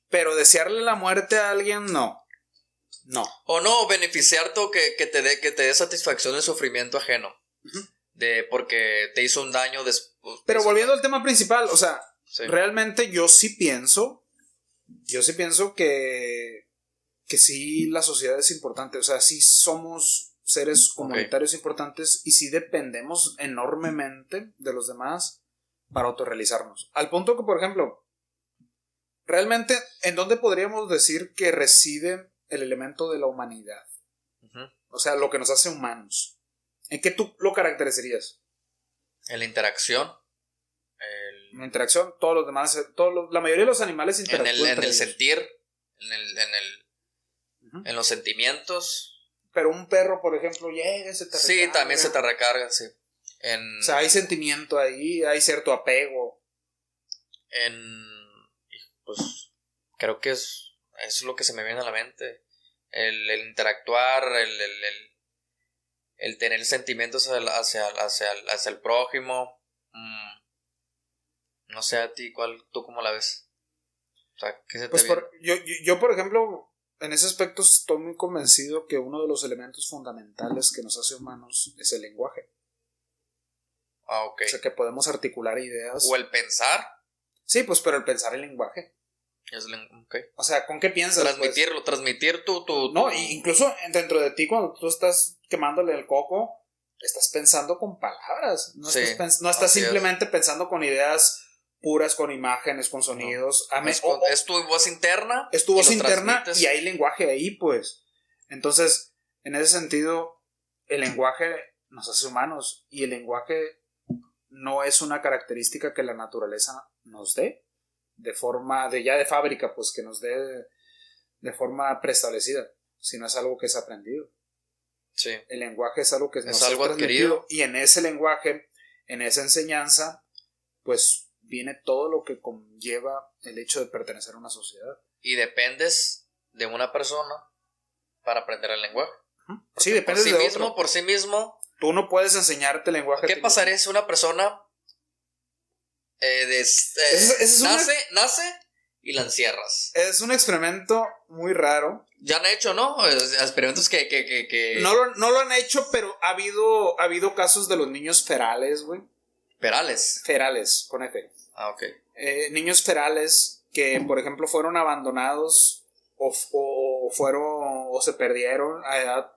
Pero desearle la muerte a alguien, no. No. O no, beneficiarte o que te dé satisfacción el sufrimiento ajeno. Uh-huh. Porque te hizo un daño Pero volviendo al tema principal, o sea, sí. Realmente yo sí pienso que sí la sociedad es importante, o sea, sí somos seres comunitarios importantes y sí dependemos enormemente de los demás para autorrealizarnos. Al punto que, por ejemplo, realmente, ¿en dónde podríamos decir que reside el elemento de la humanidad? Uh-huh. O sea, lo que nos hace humanos. ¿En qué tú lo caracterizarías? En la interacción. La interacción, todos los demás, la mayoría de los animales interactúan. En el ellos. sentir, Uh-huh. en los sentimientos. Pero un perro, por ejemplo, llega y se te recarga. Sí, también se te recarga, sí. O sea, hay sentimiento ahí, hay cierto apego. Pues creo que es lo que se me viene a la mente. El interactuar, el tener sentimientos hacia el prójimo. No sé a ti, ¿tú cómo la ves? O sea, ¿qué se te viene? Yo, por ejemplo, en ese aspecto estoy muy convencido que uno de los elementos fundamentales que nos hace humanos es el lenguaje. Ah, ok. O sea, que podemos articular ideas. O el pensar. Sí, pues, pero el pensar el lenguaje. Okay. O sea, ¿con qué piensas? Transmitir tu... No, incluso dentro de ti, cuando tú estás quemándole el coco, estás pensando con palabras. No estás simplemente pensando con ideas puras, con imágenes, con sonidos. No. Es tu voz interna. Es tu voz interna y hay lenguaje ahí, pues. Entonces, en ese sentido, el lenguaje nos hace humanos y el lenguaje no es una característica que la naturaleza nos dé de forma de fábrica, pues que nos dé de forma preestablecida, sino es algo que es aprendido. Sí. El lenguaje es algo que es algo adquirido y en ese lenguaje, en esa enseñanza, pues viene todo lo que conlleva el hecho de pertenecer a una sociedad. Y dependes de una persona para aprender el lenguaje. Sí, dependes de otro. Por sí mismo. Tú no puedes enseñarte el lenguaje. ¿Qué pasaría si una persona nace y la encierras? Es un experimento muy raro. Ya han hecho, ¿no? Experimentos que... No lo han hecho, pero ha habido casos de los niños ferales, güey. ¿Ferales? Ferales, con F. Ah, ok. Niños ferales que, por ejemplo, fueron abandonados o se perdieron a edad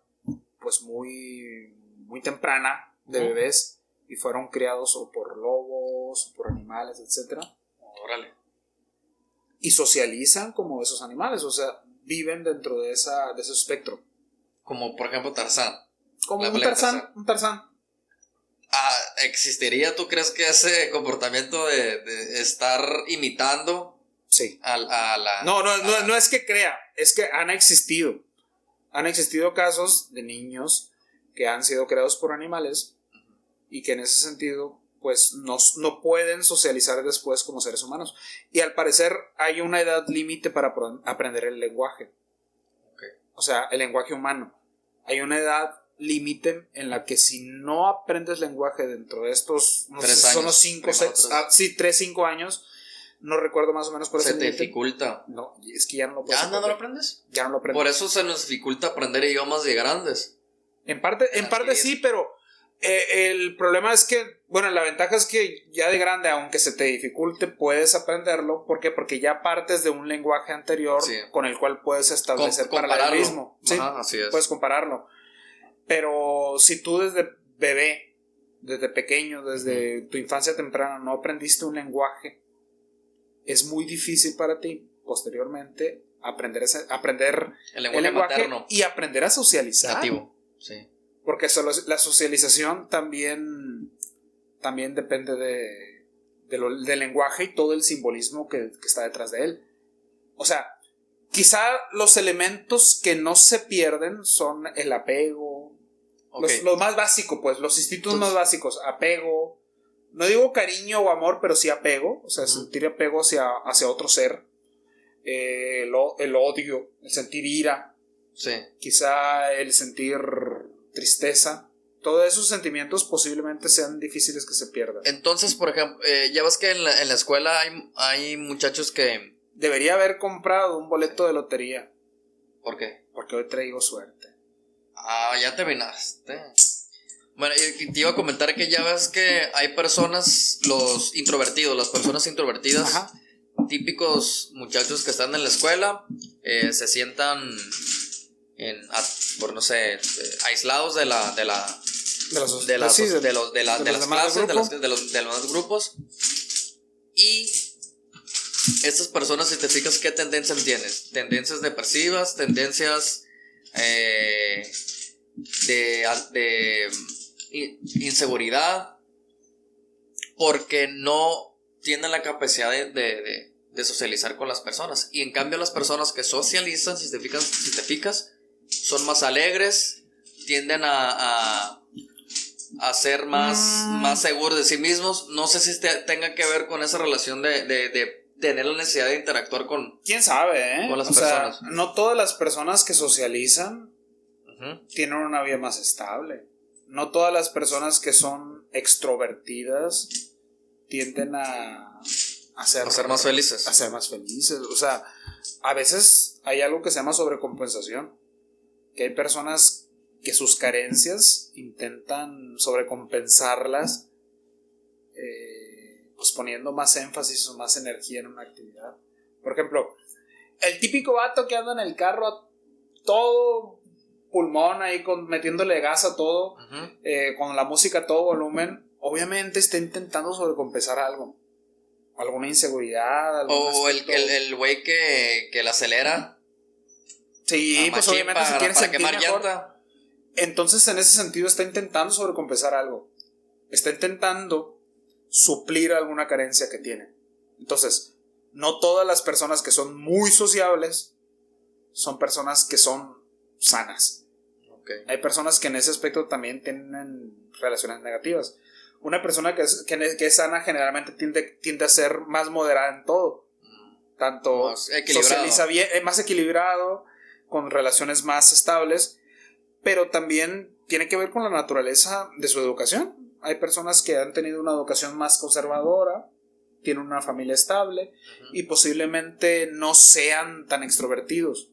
pues muy temprana de bebés y fueron criados o por lobos, o por animales, etc. Órale. Y socializan como esos animales, o sea, viven dentro de ese espectro. Como por ejemplo Tarzán. Como un Tarzán. ¿Existiría, tú crees, que ese comportamiento de estar imitando? Sí. A la... No es que crea, es que han existido. Han existido casos de niños que han sido creados por animales y que en ese sentido pues no pueden socializar después como seres humanos. Y al parecer hay una edad límite para aprender el lenguaje. Okay. O sea, el lenguaje humano. Hay una edad límite en la que si no aprendes lenguaje dentro de estos... No 3 sé si años. son los 5, 6... 3, 5 años. No recuerdo más o menos cuál es el límite. Se te dificulta. No, es que ya no lo puedes aprender. ¿Ya no lo aprendes? Ya no lo aprendes. Por eso se nos dificulta aprender idiomas de grandes. En parte sí, pero el problema es que, bueno, la ventaja es que ya de grande, aunque se te dificulte, puedes aprenderlo. ¿Por qué? Porque ya partes de un lenguaje anterior con el cual puedes establecer paralelismo. Sí, así es. Puedes compararlo. Pero si tú desde bebé, desde pequeño, desde tu infancia temprana, no aprendiste un lenguaje, es muy difícil para ti, posteriormente, aprender el lenguaje materno y aprender a socializar. Nativo, sí. Porque la socialización también depende del lenguaje y todo el simbolismo que está detrás de él. O sea, quizá los elementos que no se pierden son el apego, lo más básico, pues, los instintos más básicos, apego, no digo cariño o amor, pero sí apego, o sea, sentir apego hacia otro ser, el odio, el sentir ira, sí. Quizá el sentir tristeza, todos esos sentimientos posiblemente sean difíciles que se pierdan. Entonces, por ejemplo, ya ves que en la escuela hay muchachos que... Debería haber comprado un boleto de lotería. ¿Por qué? Porque hoy traigo suerte. Ya terminaste. Bueno, y te iba a comentar que ya ves que hay personas, los introvertidos, las personas introvertidas, Ajá. típicos muchachos que están en la escuela, se sientan por no sé, aislados de las clases, de los demás grupos. Y estas personas, si te fijas, ¿qué tendencias tienes? Tendencias depresivas, tendencias de inseguridad, porque no tienen la capacidad de socializar con las personas. Y en cambio las personas que socializan, si te fijas, son más alegres, tienden a ser más seguros de sí mismos. No sé si tenga que ver con esa relación de tener la necesidad de interactuar con... ¿Quién sabe, con las personas? Sea, no todas las personas que socializan tienen una vida más estable. No todas las personas que son extrovertidas tienden a ser más felices. A ser más felices. O sea, a veces hay algo que se llama sobrecompensación. Que hay personas que sus carencias intentan sobrecompensarlas, pues poniendo más énfasis o más energía en una actividad. Por ejemplo, el típico vato que anda en el carro a todo pulmón ahí metiéndole gas a todo, con la música a todo volumen, obviamente está intentando sobrecompensar algo, alguna inseguridad, o el güey que la acelera. Sí, pues obviamente se quiere para sentir quemar mejor. llanta. Entonces, en ese sentido, está intentando sobrecompensar algo. Está intentando suplir alguna carencia que tiene. Entonces, no todas las personas que son muy sociables son personas que son sanas. Okay. Hay personas que en ese aspecto también tienen relaciones negativas. Una persona que es sana generalmente tiende a ser más moderada en todo. Tanto socializa bien, más equilibrado, con relaciones más estables, pero también tiene que ver con la naturaleza de su educación. Hay personas que han tenido una educación más conservadora, tienen una familia estable y posiblemente no sean tan extrovertidos.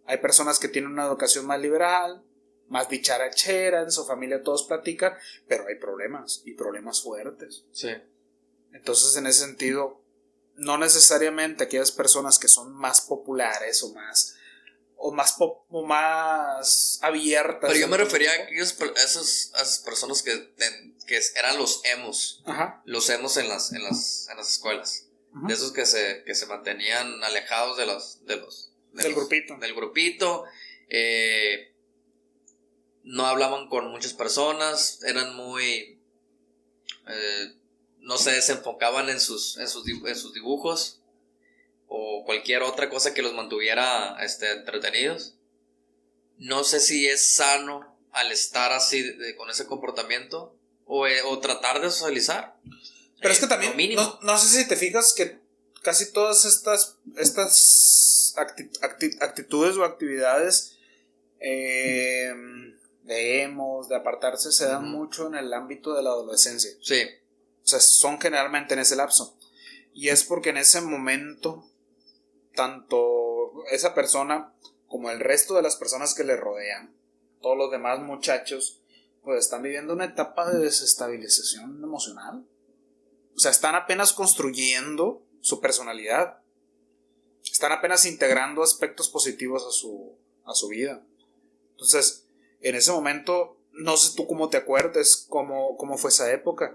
Hay personas que tienen una educación más liberal, más dicharachera, en su familia todos platican, pero hay problemas y problemas fuertes. Sí. Entonces, en ese sentido, no necesariamente aquellas personas que son más populares o más abiertas. Pero yo me refería a esas personas que eran los emos. Ajá. Los emos en las escuelas. De esos que se mantenían alejados del grupito. No hablaban con muchas personas. Eran muy... no se desenfocaban en sus dibujos o cualquier otra cosa que los mantuviera entretenidos. No sé si es sano al estar así con ese comportamiento o tratar de socializar. Pero es que también no sé si te fijas que casi todas estas actitudes o actividades de emos, de apartarse, se dan mucho en el ámbito de la adolescencia. Sí. O sea, son generalmente en ese lapso. Y es porque en ese momento, tanto esa persona como el resto de las personas que le rodean, todos los demás muchachos, pues están viviendo una etapa de desestabilización emocional. O sea, están apenas construyendo su personalidad. Están apenas integrando aspectos positivos a su vida. Entonces, en ese momento, no sé tú cómo te acuerdes cómo fue esa época.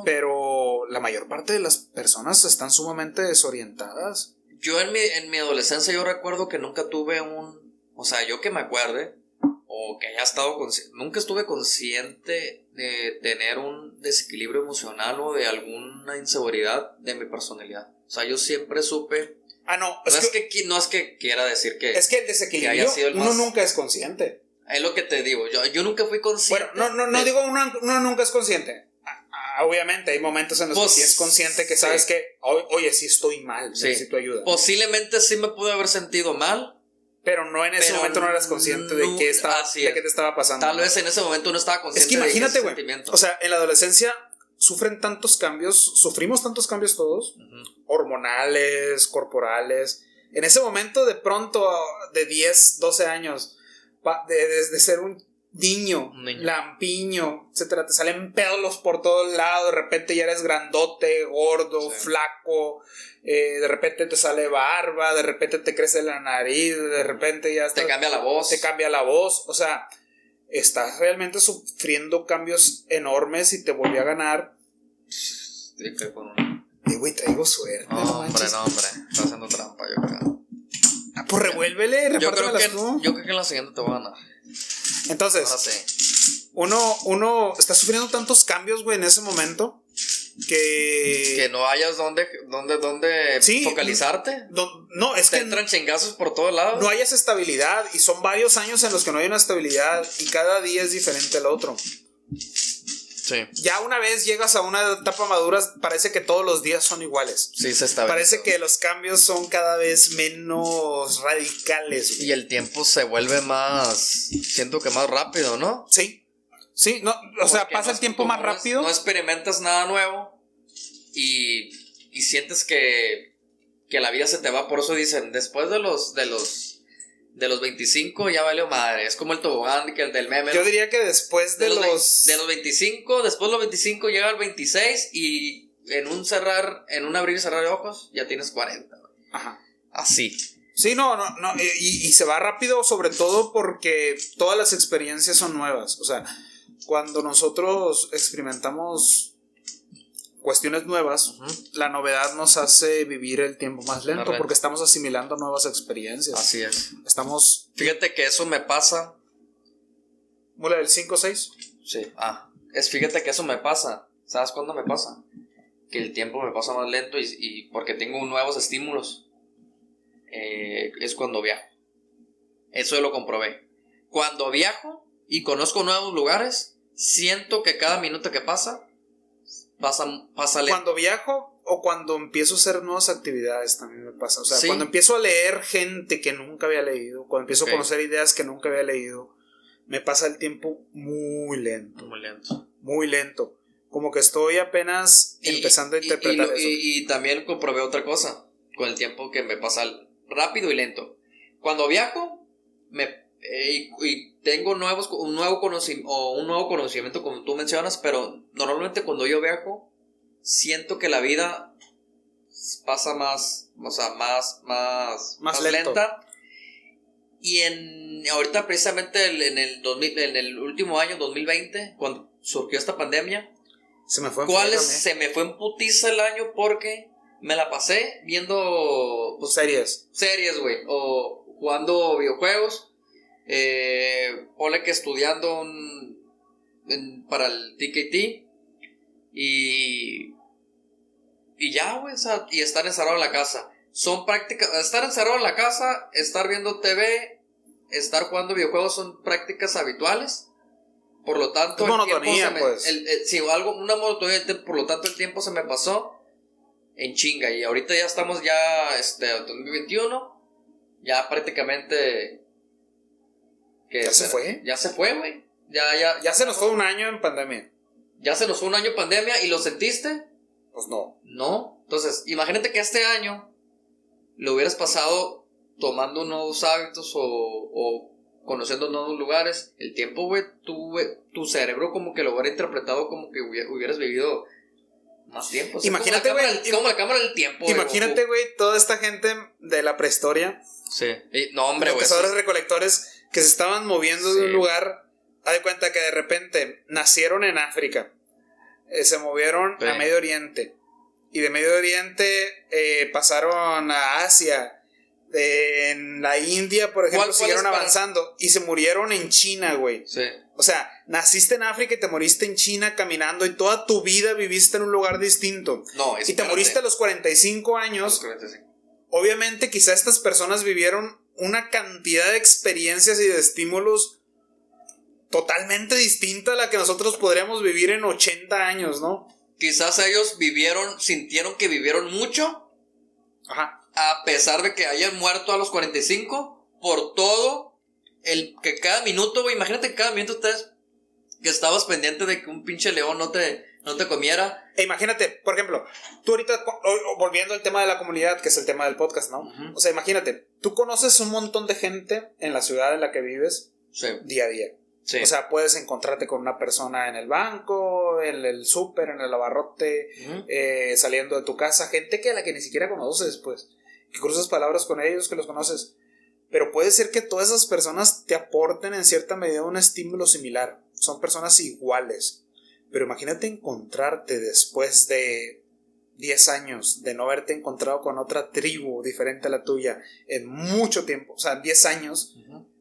Pero la mayor parte de las personas están sumamente desorientadas. Yo en mi adolescencia yo recuerdo que nunca tuve o sea, yo que me acuerde o que haya estado nunca estuve consciente de tener un desequilibrio emocional o de alguna inseguridad de mi personalidad. O sea, yo siempre supe. No es que quiera decir que es que el desequilibrio uno nunca es consciente. Es lo que te digo, yo nunca fui consciente. Bueno, no digo uno nunca es consciente. Obviamente hay momentos en los que sí es consciente que sabes que oye, sí estoy mal, necesito ayuda. Posiblemente sí me pude haber sentido mal, pero no en ese momento no eras consciente de qué te estaba pasando. Tal vez en ese momento no estaba consciente. Es que imagínate, güey. O sea, en la adolescencia sufrimos tantos cambios todos, hormonales, corporales. En ese momento, de pronto, de 10, 12 años, de ser un niño, lampiño, etcétera, te salen pelos por todos lados, de repente ya eres grandote, gordo, flaco, de repente te sale barba, de repente te crece la nariz, de repente ya te cambia la voz, o sea, estás realmente sufriendo cambios enormes y te volví a ganar. Sí, que con una... güey, traigo suerte. No, hombre, está haciendo trampa, yo creo. Pues revuélvele, repártemelas tú. Yo creo que en la siguiente te voy a ganar. Entonces, ahora sí. Uno está sufriendo tantos cambios, güey, en ese momento que no hayas dónde sí, focalizarte. No, es te que entran chingazos por todos lados. No hayas estabilidad y son varios años en los que no hay una estabilidad y cada día es diferente al otro. Sí. Ya una vez llegas a una etapa madura, parece que todos los días son iguales. Sí, se estabiliza. Parece que los cambios son cada vez menos radicales. Y el tiempo se vuelve más, siento que más rápido, ¿no? Sí. Sí, no, o sea, pasa el tiempo más rápido. No experimentas nada nuevo y sientes que la vida se te va. Por eso dicen, después de los 25 ya valió madre. Es como el tobogán que el del meme. Yo diría que después de los 25, después de los 25 llega el 26 y en un abrir y cerrar de ojos ya tienes 40. Ajá. Así. Sí, no, y se va rápido, sobre todo porque todas las experiencias son nuevas. O sea, cuando nosotros experimentamos cuestiones nuevas, la novedad nos hace vivir el tiempo más lento porque estamos asimilando nuevas experiencias. Así es. Fíjate que eso me pasa. ¿Mula del 5 o 6? Sí. Fíjate que eso me pasa. ¿Sabes cuándo me pasa? Que el tiempo me pasa más lento y porque tengo nuevos estímulos. Es cuando viajo. Eso yo lo comprobé. Cuando viajo y conozco nuevos lugares, siento que cada minuto que pasa lento. Cuando viajo o cuando empiezo a hacer nuevas actividades también me pasa. O sea, ¿sí? Cuando empiezo a leer gente que nunca había leído, cuando empiezo a conocer ideas que nunca había leído, me pasa el tiempo muy lento. Muy lento. Como que estoy apenas empezando a interpretar eso. Y también comprobé otra cosa con el tiempo que me pasa rápido y lento. Cuando viajo y tengo un nuevo conocimiento como tú mencionas, pero normalmente cuando yo viajo siento que la vida pasa más lenta. Y ahorita precisamente en el último año 2020, cuando surgió esta pandemia, se me fue en putiza el año porque me la pasé viendo series, güey, o jugando videojuegos. Ole que estudiando para el TKT y ya, güey, o sea, y estar encerrado en la casa. Son prácticas, estar encerrado en la casa, estar viendo TV, estar jugando videojuegos son prácticas habituales. Por lo tanto, una monotonía, por lo tanto el tiempo se me pasó en chinga y ahorita ya estamos 2021, ya prácticamente ¿Ya se fue? Ya se fue, güey. Ya se nos fue un año en pandemia. Ya se nos fue un año en pandemia. ¿Y lo sentiste? Pues no. No. Entonces, imagínate que este año lo hubieras pasado tomando nuevos hábitos o conociendo nuevos lugares. El tiempo, güey, tu cerebro como que lo hubiera interpretado como que hubieras vivido más tiempo. O sea, imagínate, güey. Como la cámara del tiempo. Imagínate, güey, toda esta gente de la prehistoria. Sí. No, hombre, güey. Cazadores recolectores que se estaban moviendo de un lugar. Haz de cuenta que de repente nacieron en África, se movieron a Medio Oriente y de Medio Oriente pasaron a Asia, en la India, por ejemplo, siguieron avanzando y se murieron en China, güey. Sí. O sea, naciste en África y te moriste en China caminando y toda tu vida viviste en un lugar distinto. No, y te moriste a los 45 años. 45. Obviamente, quizá estas personas vivieron una cantidad de experiencias y de estímulos totalmente distinta a la que nosotros podríamos vivir en 80 años, ¿no? Quizás ellos sintieron que vivieron mucho. Ajá. A pesar de que hayan muerto a los 45, por todo que cada minuto, güey, imagínate que cada minuto que estabas pendiente de que un pinche león no te comiera. Imagínate, por ejemplo, tú ahorita, volviendo al tema de la comunidad, que es el tema del podcast, ¿no? Uh-huh. O sea, imagínate, tú conoces un montón de gente en la ciudad en la que vives, sí, día a día. Sí. O sea, puedes encontrarte con una persona en el banco, en el súper, en el abarrote, saliendo de tu casa, gente a la que ni siquiera conoces, pues, que cruzas palabras con ellos, que los conoces. Pero puede ser que todas esas personas te aporten en cierta medida un estímulo similar. Son personas iguales. Pero imagínate encontrarte después de 10 años de no haberte encontrado con otra tribu diferente a la tuya en mucho tiempo. O sea, 10 años,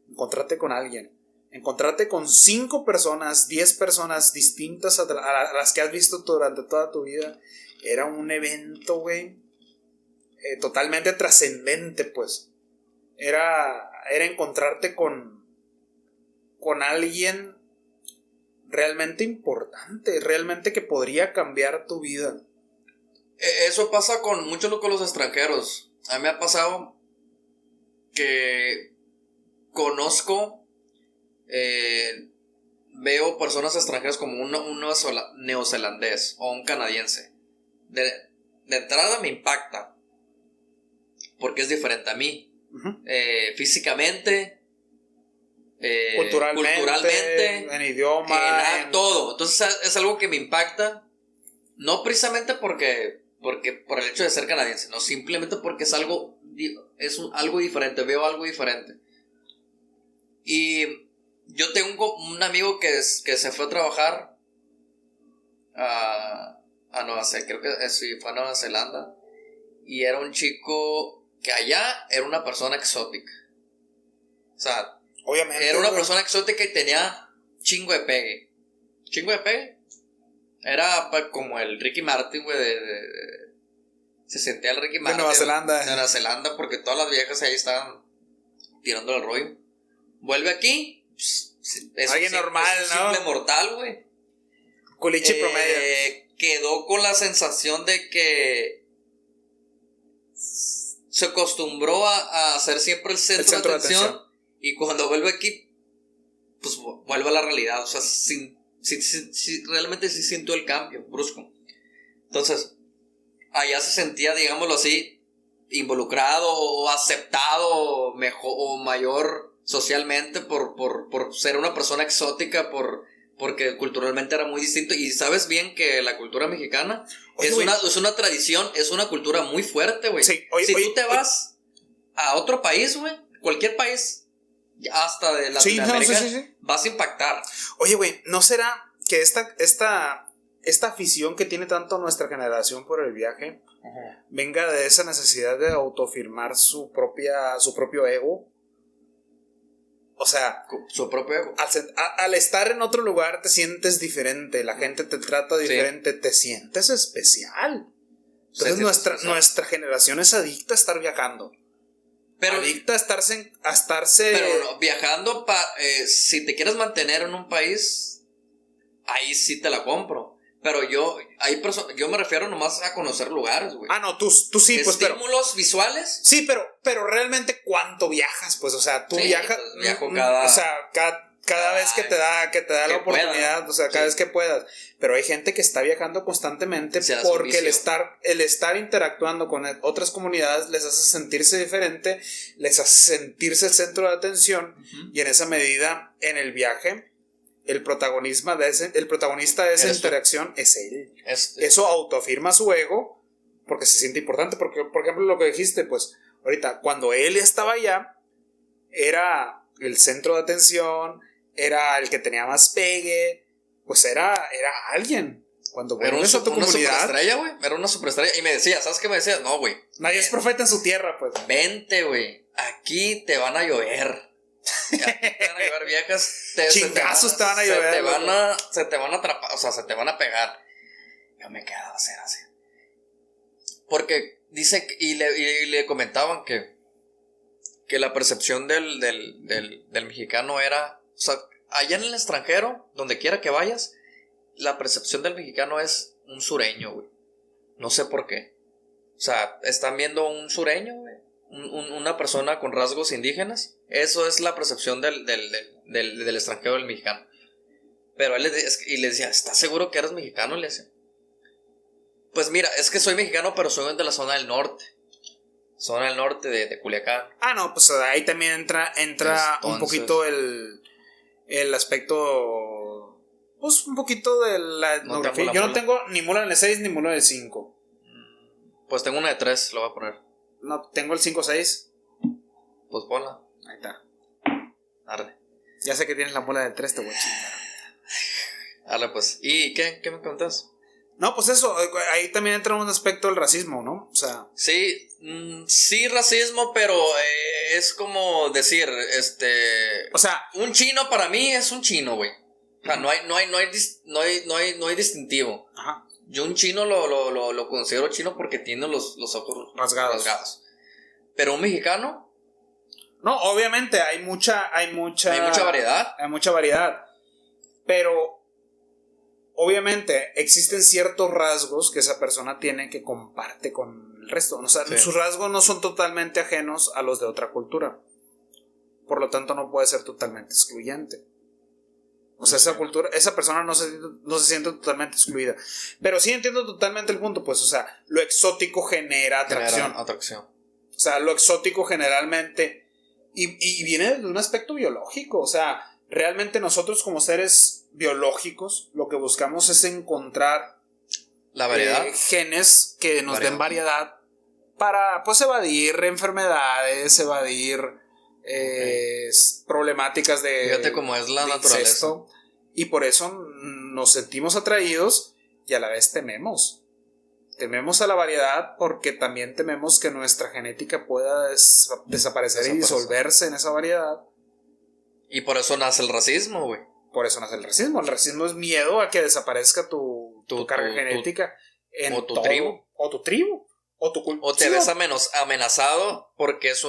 encontrarte con alguien. Encontrarte con 5 personas, 10 personas distintas a las que has visto durante toda tu vida. Era un evento, güey, totalmente trascendente, pues. Era encontrarte con alguien realmente importante, realmente que podría cambiar tu vida. Eso pasa con mucho con los extranjeros. A mí me ha pasado que conozco, veo personas extranjeras como un neozelandés o un canadiense. De entrada me impacta porque es diferente a mí. Físicamente, culturalmente, en idioma, en todo. Entonces es algo que me impacta, no precisamente porque por el hecho de ser canadiense, no, simplemente porque es algo diferente, veo algo diferente. Y yo tengo un amigo que se fue a trabajar a Nueva Zelanda, creo que sí, fue a Nueva Zelanda, y era un chico que allá era una persona exótica. O sea, obviamente, era una persona exótica y tenía chingo de pegue. ¿Chingo de pegue? Era como el Ricky Martin, güey, se sentía el Ricky Martin de Nueva Zelanda. De Nueva Zelanda, porque todas las viejas ahí estaban tirando el rollo. Vuelve aquí, pues, alguien normal, es un ¿no? simple mortal, güey. Culichi promedio. Quedó con la sensación de que se acostumbró a ser siempre el centro de atención. Y cuando vuelve aquí, pues vuelve a la realidad. O sea, realmente sí sintió el cambio brusco. Entonces, allá se sentía, digámoslo así, involucrado o aceptado mejor o mayor socialmente por ser una persona exótica, porque culturalmente era muy distinto. Y sabes bien que la cultura mexicana es una tradición, es una cultura muy fuerte, güey. Sí, si tú te vas a otro país, güey, cualquier país, hasta de Latinoamérica, sí. Vas a impactar. Oye, güey, ¿no será que esta afición que tiene tanto nuestra generación por el viaje venga de esa necesidad de autoafirmar su propio ego? O sea, su propio ego. Al estar en otro lugar te sientes diferente, la gente te trata diferente, te sientes especial. Entonces nuestra generación es adicta a estar viajando. Pero, adicta a estarse. Pero no, viajando, si te quieres mantener en un país, ahí sí te la compro. Pero yo me refiero nomás a conocer lugares, güey. Ah, no, tú sí, pues. Estímulos visuales. Sí, pero realmente, ¿cuánto viajas? Pues, o sea, tú viajas. Pues, viajo cada. O sea, cada vez que te da la oportunidad, pueda. O sea, cada vez que puedas. Pero hay gente que está viajando constantemente porque el estar interactuando con otras comunidades les hace sentirse diferente, les hace sentirse el centro de atención, y en esa medida, en el viaje, el protagonista de esa interacción es él. Eso autoafirma su ego porque se siente importante. Porque, por ejemplo, lo que dijiste, pues, ahorita, cuando él estaba allá, era el centro de atención, era el que tenía más pegue, pues era alguien. Cuando vuelves a tu comunidad, una superestrella, güey. Era una superestrella. Y me decía, ¿sabes qué me decía? No, güey. Nadie es profeta en su tierra, pues. Vente, güey. Aquí te van a llover. Aquí te van a llover viejas. Chingazos te van a llover. Se te van a atrapar, o sea, se te van a pegar. Yo me quedaba a hacer así. Porque dice, y le comentaban que la percepción del mexicano era, o sea, allá en el extranjero, donde quiera que vayas, la percepción del mexicano es un sureño, güey. No sé por qué. O sea, están viendo un sureño, güey. Una persona con rasgos indígenas. Eso es la percepción del extranjero del mexicano. Pero él le decía, ¿estás seguro que eres mexicano? Le decía, pues mira, es que soy mexicano, pero soy de la zona del norte. Zona del norte de Culiacán. Ah, no, pues ahí también entra entonces, un poquito el aspecto, pues un poquito de la etnografía. tengo la Yo no mula. tengo ni mula en el 6 ni mula en el 5. Pues tengo una de 3, lo voy a poner. No, tengo el 5-6. Pues ponla. Ahí está. Arre. Ya sé que tienes la mula del 3, te voy a chingar. Arre, pues. ¿Y qué me preguntas? No, pues eso, ahí también entra un aspecto del racismo, ¿no? O sea, Sí, sí, racismo, pero es como decir, o sea, un chino para mí es un chino, güey. O sea, no hay distintivo. ajá, Yo un chino lo considero chino porque tiene los ojos rasgados. Pero un mexicano, No, obviamente hay mucha hay mucha variedad. Hay mucha variedad. Pero obviamente existen ciertos rasgos que esa persona tiene que comparte con el resto. O sea, Sí. sus rasgos no son totalmente ajenos a los de otra cultura. Por lo tanto, no puede ser totalmente excluyente. O sea, esa cultura, esa persona no se siente totalmente excluida. Pero sí entiendo totalmente el punto, pues, o sea, lo exótico genera atracción. O sea, lo exótico generalmente. Y viene de un aspecto biológico. O sea, realmente nosotros como seres biológicos lo que buscamos es encontrar La variedad. genes que nos den variedad para, pues, evadir enfermedades, evadir problemáticas de Fíjate cómo es la naturaleza. incesto, y por eso nos sentimos atraídos y a la vez tememos a la variedad, porque también tememos que nuestra genética pueda desaparecer y disolverse en esa variedad. Y por eso nace el racismo, güey. Por eso nace el racismo es miedo a que desaparezca tu carga genética o tu tribu o tu tribu o tu cultura. O te ves amenazado porque es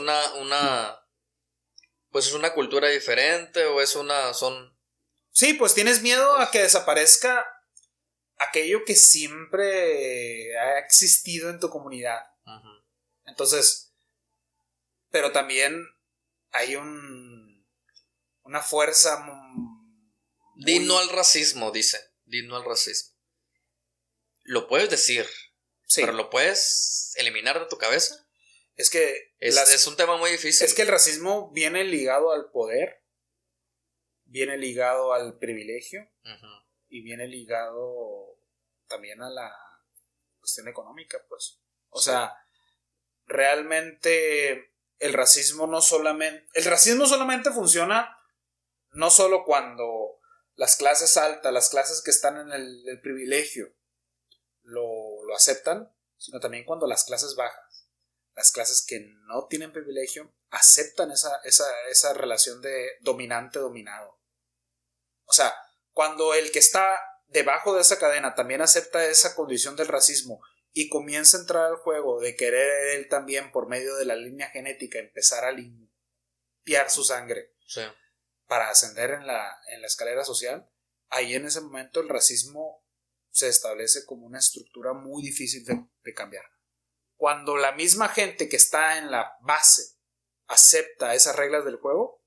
pues es una cultura diferente o Sí, pues tienes miedo a que desaparezca aquello que siempre ha existido en tu comunidad. Uh-huh. Entonces, pero también hay una fuerza Di no al racismo, dice. Di no al racismo. Lo puedes decir, sí, pero lo puedes eliminar de tu cabeza. Es que es un tema muy difícil. Es que el racismo viene ligado al poder, viene ligado al privilegio, uh-huh, y viene ligado también a la cuestión económica, pues. O sea, realmente el racismo solamente funciona no solo cuando las clases altas, las clases que están en el privilegio lo aceptan, sino también cuando las clases bajas, las clases que no tienen privilegio, aceptan esa relación de dominante-dominado. O sea, cuando el que está debajo de esa cadena también acepta esa condición del racismo y comienza a entrar al juego de querer él también, por medio de la línea genética, empezar a limpiar su sangre, sí, para ascender en la escalera social, ahí en ese momento el racismo se establece como una estructura muy difícil de cambiar. Cuando la misma gente que está en la base acepta esas reglas del juego,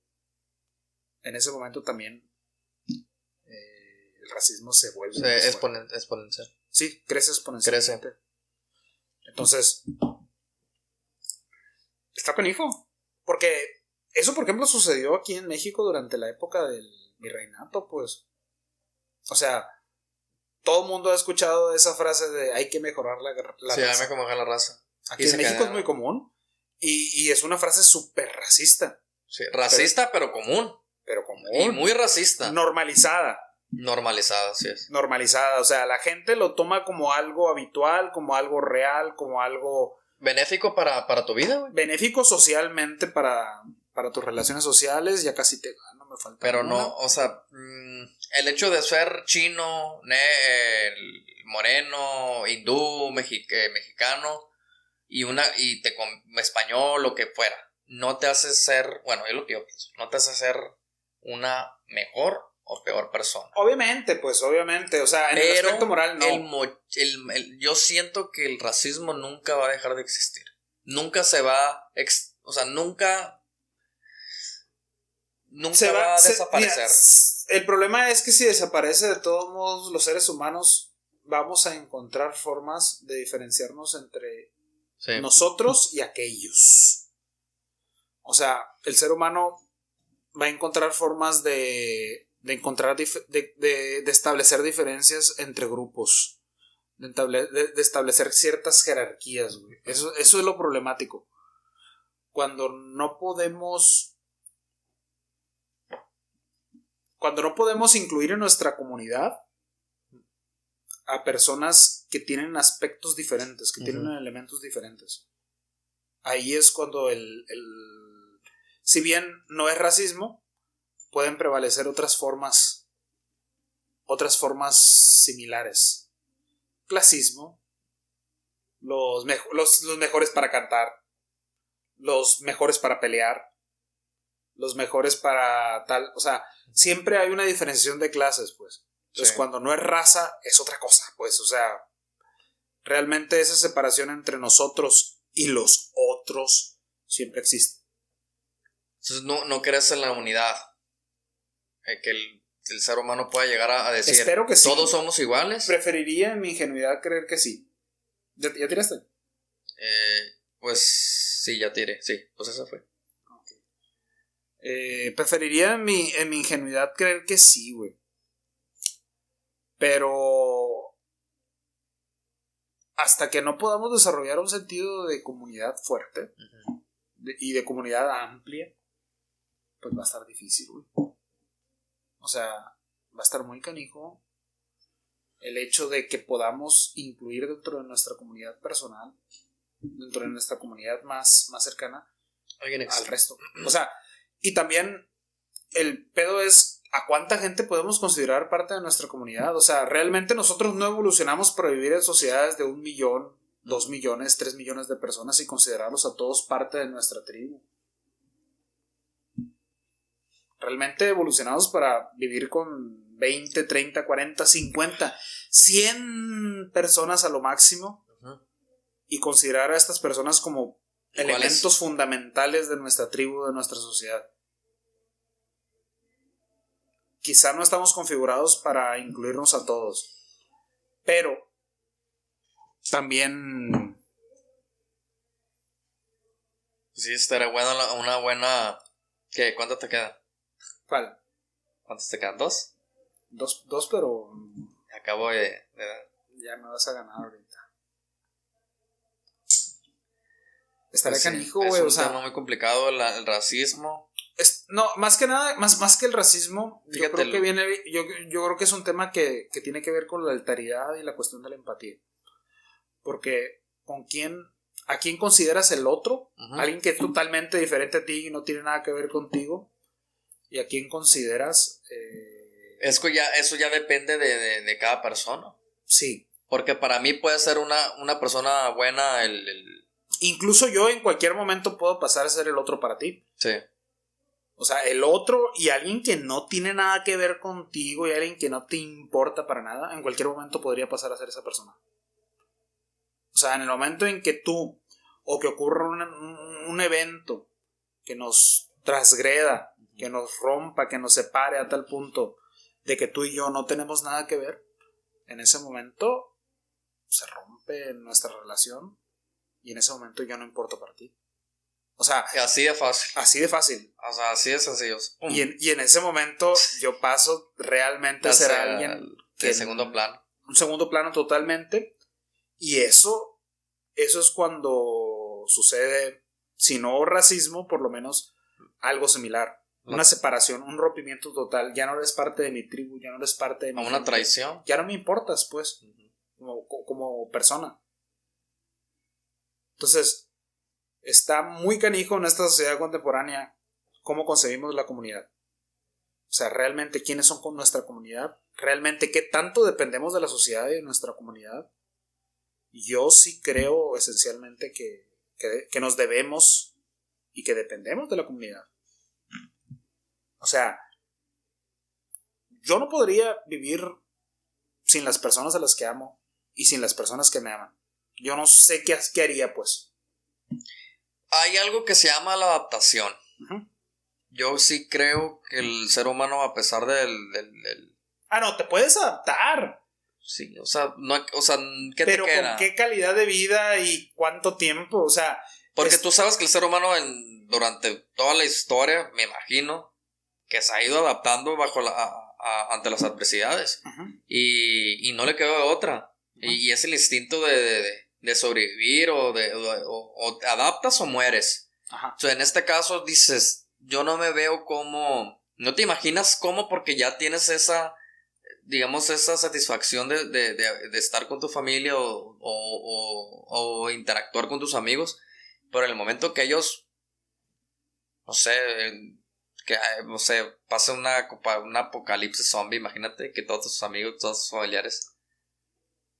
en ese momento también el racismo se vuelve exponencial. Sí, crece exponencialmente. Entonces, está canijo. Porque eso, por ejemplo, sucedió aquí en México durante la época del virreinato, pues. O sea, todo el mundo ha escuchado esa frase de hay que mejorar la raza. Sí, hay que mejorar la raza. Aquí en México es muy común. Y es una frase súper racista. Sí, racista, pero común. Y muy racista. Normalizada, sí es. Normalizada, o sea, la gente lo toma como algo habitual, como algo real, como algo... benéfico para tu vida, güey. Benéfico socialmente para tus relaciones sociales, ya casi no me falta. Pero no, o sea, el hecho de ser chino, moreno, hindú, mexicano y español, lo que fuera, no te hace ser, bueno, es lo que yo pienso, no te hace ser una mejor o peor persona. Obviamente, o sea, en el aspecto moral no. Yo siento que el racismo nunca va a dejar de existir. Nunca se va, o sea, nunca va a desaparecer. Mira, el problema es que si desaparece, de todos modos, los seres humanos vamos a encontrar formas de diferenciarnos entre nosotros y aquellos. O sea, el ser humano va a encontrar formas de de encontrar, de establecer diferencias entre grupos, de establecer ciertas jerarquías, güey. Eso es lo problemático. Cuando no podemos incluir en nuestra comunidad a personas que tienen aspectos diferentes, que tienen elementos diferentes. Ahí es cuando si bien no es racismo, pueden prevalecer otras formas similares. Clasismo, los mejores para cantar, los mejores para pelear, los mejores para tal, o sea, siempre hay una diferenciación de clases, pues. Entonces, cuando no es raza, es otra cosa, pues, o sea, realmente esa separación entre nosotros y los otros siempre existe. Entonces, no crees en la unidad. Que el ser humano pueda llegar a decir, espero que sí. ¿Todos somos iguales? Preferiría en mi ingenuidad creer que sí. ¿Ya tiraste? Pues sí, ya tiré, sí, pues esa fue. Preferiría en mi ingenuidad creer que sí, güey. Pero hasta que no podamos desarrollar un sentido de comunidad fuerte y de comunidad amplia, pues va a estar difícil, güey. O sea, va a estar muy canijo el hecho de que podamos incluir dentro de nuestra comunidad personal, dentro de nuestra comunidad más cercana, al resto. O sea, y también el pedo es a cuánta gente podemos considerar parte de nuestra comunidad. O sea, realmente nosotros no evolucionamos para vivir en sociedades de 1 millón, 2 millones, 3 millones de personas y considerarlos a todos parte de nuestra tribu. Realmente evolucionamos para vivir con 20, 30, 40, 50, 100 personas a lo máximo y considerar a estas personas como elementos fundamentales de nuestra tribu, de nuestra sociedad. Quizá no estamos configurados para incluirnos a todos, pero también... Sí, estaría buena una buena... ¿Qué? ¿Cuánto te queda? ¿Cuál? ¿Cuántos te quedan? ¿2? Dos, pero... Acabo de... Ya me vas a ganar ahorita. Estaría canijo, güey. Es un tema muy complicado, el racismo. No, más que nada, más que el racismo, yo creo que yo creo que es un tema que tiene que ver con la alteridad y la cuestión de la empatía. Porque ¿a quién consideras el otro? Alguien que es totalmente diferente a ti y no tiene nada que ver contigo. ¿Y a quién consideras? Eso ya depende de cada persona. Sí. Porque para mí puede ser una persona buena Incluso yo en cualquier momento puedo pasar a ser el otro para ti. Sí. O sea, el otro y alguien que no tiene nada que ver contigo y alguien que no te importa para nada, en cualquier momento podría pasar a ser esa persona. O sea, en el momento en que tú o que ocurra un evento que nos transgreda, que nos rompa, que nos separe a tal punto de que tú y yo no tenemos nada que ver, en ese momento se rompe nuestra relación y en ese momento yo no importo para ti. O sea, así de fácil. Así de fácil. O sea, así de sencillo. Y en ese momento yo paso realmente a ser alguien que en segundo plano. Un segundo plano totalmente. Y eso es cuando sucede, si no racismo, por lo menos algo similar. Una separación, un rompimiento total. Ya no eres parte de mi tribu, ya no eres parte de mi una traición. Ya no me importas, pues, como persona. Entonces, está muy canijo en esta sociedad contemporánea cómo concebimos la comunidad. O sea, realmente quiénes son con nuestra comunidad, realmente qué tanto dependemos de la sociedad y de nuestra comunidad. Yo sí creo esencialmente que nos debemos y que dependemos de la comunidad. O sea, yo no podría vivir sin las personas a las que amo y sin las personas que me aman. Yo no sé qué haría, pues. Hay algo que se llama la adaptación. Yo sí creo que el ser humano, a pesar del... no, te puedes adaptar. Sí, o sea, ¿qué pero te queda? ¿con qué calidad de vida y cuánto tiempo? O sea... Porque tú sabes que el ser humano durante toda la historia, me imagino, que se ha ido adaptando bajo a ante las adversidades. Ajá. Y no le quedó de otra. Y es el instinto de sobrevivir o te adaptas o mueres. Ajá. O sea, en este caso dices, yo no me veo como... No te imaginas cómo porque ya tienes esa, digamos, esa satisfacción de estar con tu familia o interactuar con tus amigos. Pero en el momento que ellos, no sé, no sé, pasa un apocalipsis zombie, imagínate que todos tus amigos, todos tus familiares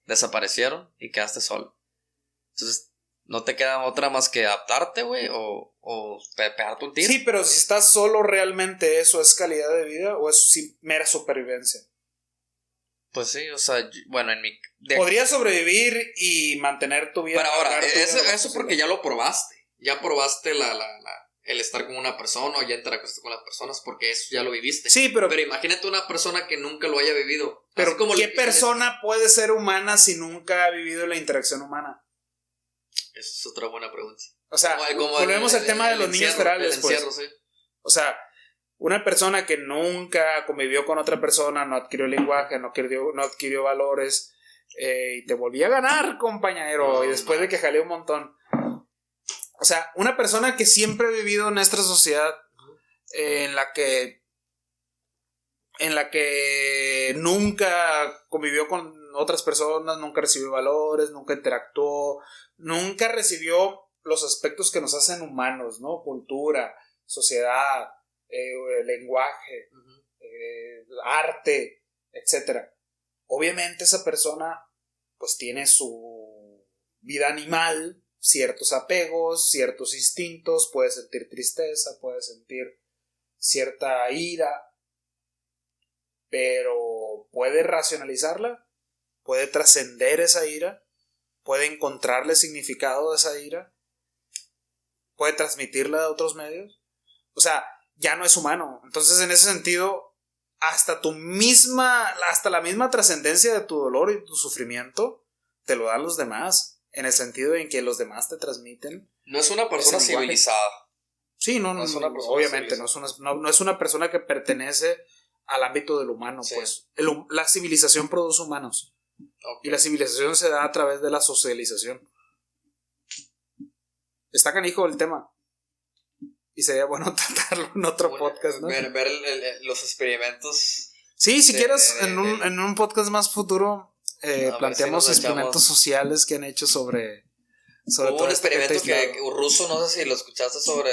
desaparecieron y quedaste solo. Entonces, no te queda otra más que adaptarte, güey, o pegarte un tiro. Sí, pero si estás solo, ¿realmente eso es calidad de vida o es mera supervivencia? Pues sí, o sea, bueno, Podrías sobrevivir y mantener tu vida. Pero ahora, tu vida eso porque ya lo probaste. Ya probaste el estar con una persona o ya interactuaste con las personas porque eso ya lo viviste. Sí, pero imagínate una persona que nunca lo haya vivido. Pero así como ¿qué persona puede ser humana si nunca ha vivido la interacción humana? Esa es otra buena pregunta. O sea, volvemos al tema de los niños ferales, pues. Encierro, sí. O sea, una persona que nunca convivió con otra persona, no adquirió lenguaje, no adquirió valores, y te volvía a ganar, compañero, y después de que jalé un montón. O sea, una persona que siempre ha vivido en nuestra sociedad, en la que nunca convivió con otras personas, nunca recibió valores, nunca interactuó, nunca recibió los aspectos que nos hacen humanos, ¿no? Cultura, sociedad, lenguaje, arte, etc. Obviamente esa persona pues tiene su vida animal, ciertos apegos, ciertos instintos, puede sentir tristeza, puede sentir cierta ira, pero puede racionalizarla, puede trascender esa ira, puede encontrarle significado a esa ira, puede transmitirla a otros medios. O sea, ya no es humano. Entonces, en ese sentido, hasta la misma trascendencia de tu dolor y tu sufrimiento te lo dan los demás, en el sentido en que los demás te transmiten. No es una persona civilizada. Sí, no es una persona, obviamente, no es una persona que pertenece al ámbito del humano, sí. Pues la civilización produce humanos. Okay. Y la civilización se da a través de la socialización. Está canijo el tema. Y sería bueno tratarlo en otro podcast, ¿no? Ver los experimentos. Sí, si quieres, en un podcast más futuro planteamos experimentos sociales que han hecho sobre hubo un experimento que ruso, no sé si lo escuchaste, sobre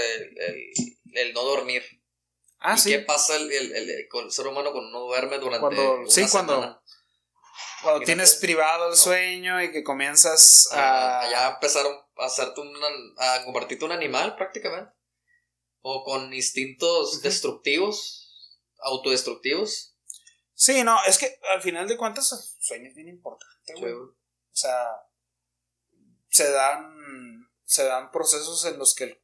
el no dormir. Ah, ¿Y sí. qué pasa con el ser humano cuando no duerme durante una semana? Cuando tienes privado el sueño y que comienzas a... Ya empezaron a hacerte a convertirte en un animal prácticamente. O con instintos destructivos, autodestructivos. Sí, no, es que al final de cuentas el sueño es bien importante, güey. Sí. O sea, se dan procesos en los que el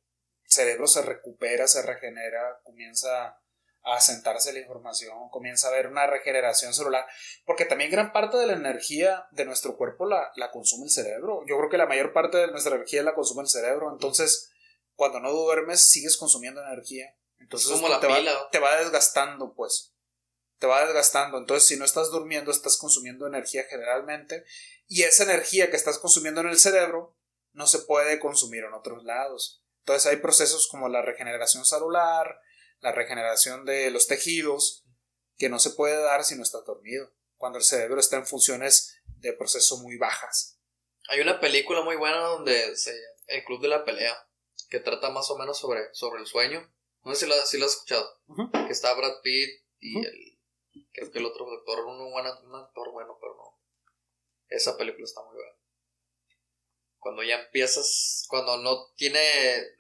cerebro se recupera, se regenera, comienza a asentarse la información, comienza a haber una regeneración celular, porque también gran parte de la energía de nuestro cuerpo la consume el cerebro. Yo creo que la mayor parte de nuestra energía la consume el cerebro, entonces cuando no duermes sigues consumiendo energía, entonces como la pila. Te va desgastando, pues te va desgastando. Entonces si no estás durmiendo estás consumiendo energía generalmente, y esa energía que estás consumiendo en el cerebro no se puede consumir en otros lados. Entonces hay procesos como la regeneración celular, la regeneración de los tejidos, que no se puede dar si no estás dormido, cuando el cerebro está en funciones de proceso muy bajas. Hay una película muy buena donde El Club de la Pelea, que trata más o menos sobre el sueño. No sé si lo has escuchado. Uh-huh. Que está Brad Pitt y creo que el otro actor, un actor bueno, pero no. Esa película está muy buena. Cuando ya empiezas, cuando no tiene,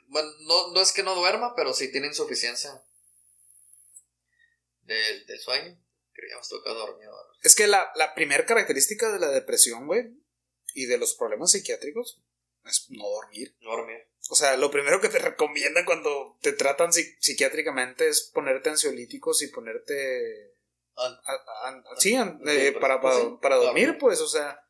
bueno, no es que no duerma, pero sí tiene insuficiencia del sueño, que ya me toca dormir. Es que la primera característica de la depresión, güey, y de los problemas psiquiátricos es no dormir. No dormir. O sea, lo primero que te recomiendan cuando te tratan psiquiátricamente es ponerte ansiolíticos y ponerte... para dormir, pues, o sea...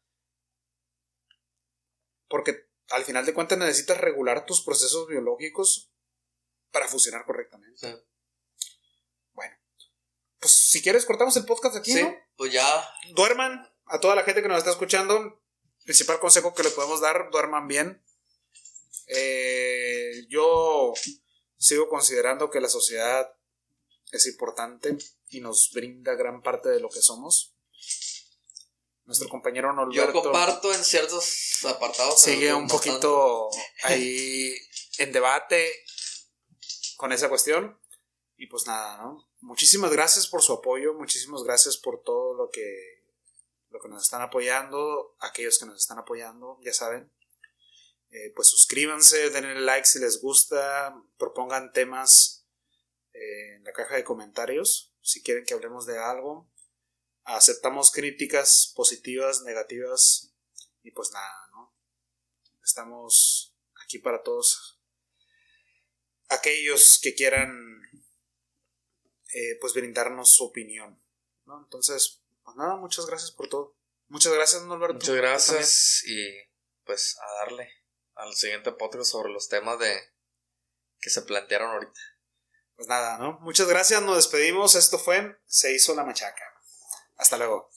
Porque al final de cuentas necesitas regular tus procesos biológicos para funcionar correctamente. Sí. Bueno, pues si quieres cortamos el podcast aquí, Sí, ¿no? pues ya. Duerman, a toda la gente que nos está escuchando, principal consejo que le podemos dar, duerman bien. Yo sigo considerando que la sociedad es importante y nos brinda gran parte de lo que somos. Nuestro compañero Norberto, Yo comparto en ciertos apartados. sigue pero un no poquito ahí en debate con esa cuestión. Y pues nada, ¿no? Muchísimas gracias por su apoyo, muchísimas gracias por todo lo que nos están apoyando, aquellos que nos están apoyando, ya saben. Pues suscríbanse, denle like si les gusta, propongan temas en la caja de comentarios si quieren que hablemos de algo. Aceptamos críticas positivas, negativas y pues nada, ¿no? Estamos aquí para todos aquellos que quieran pues brindarnos su opinión, ¿no? Entonces, pues nada, muchas gracias por todo. Muchas gracias, Norberto. Muchas gracias y pues a darle al siguiente podcast sobre los temas que se plantearon ahorita. Pues nada, ¿no? Muchas gracias, nos despedimos. Esto fue Se hizo la machaca. Hasta luego.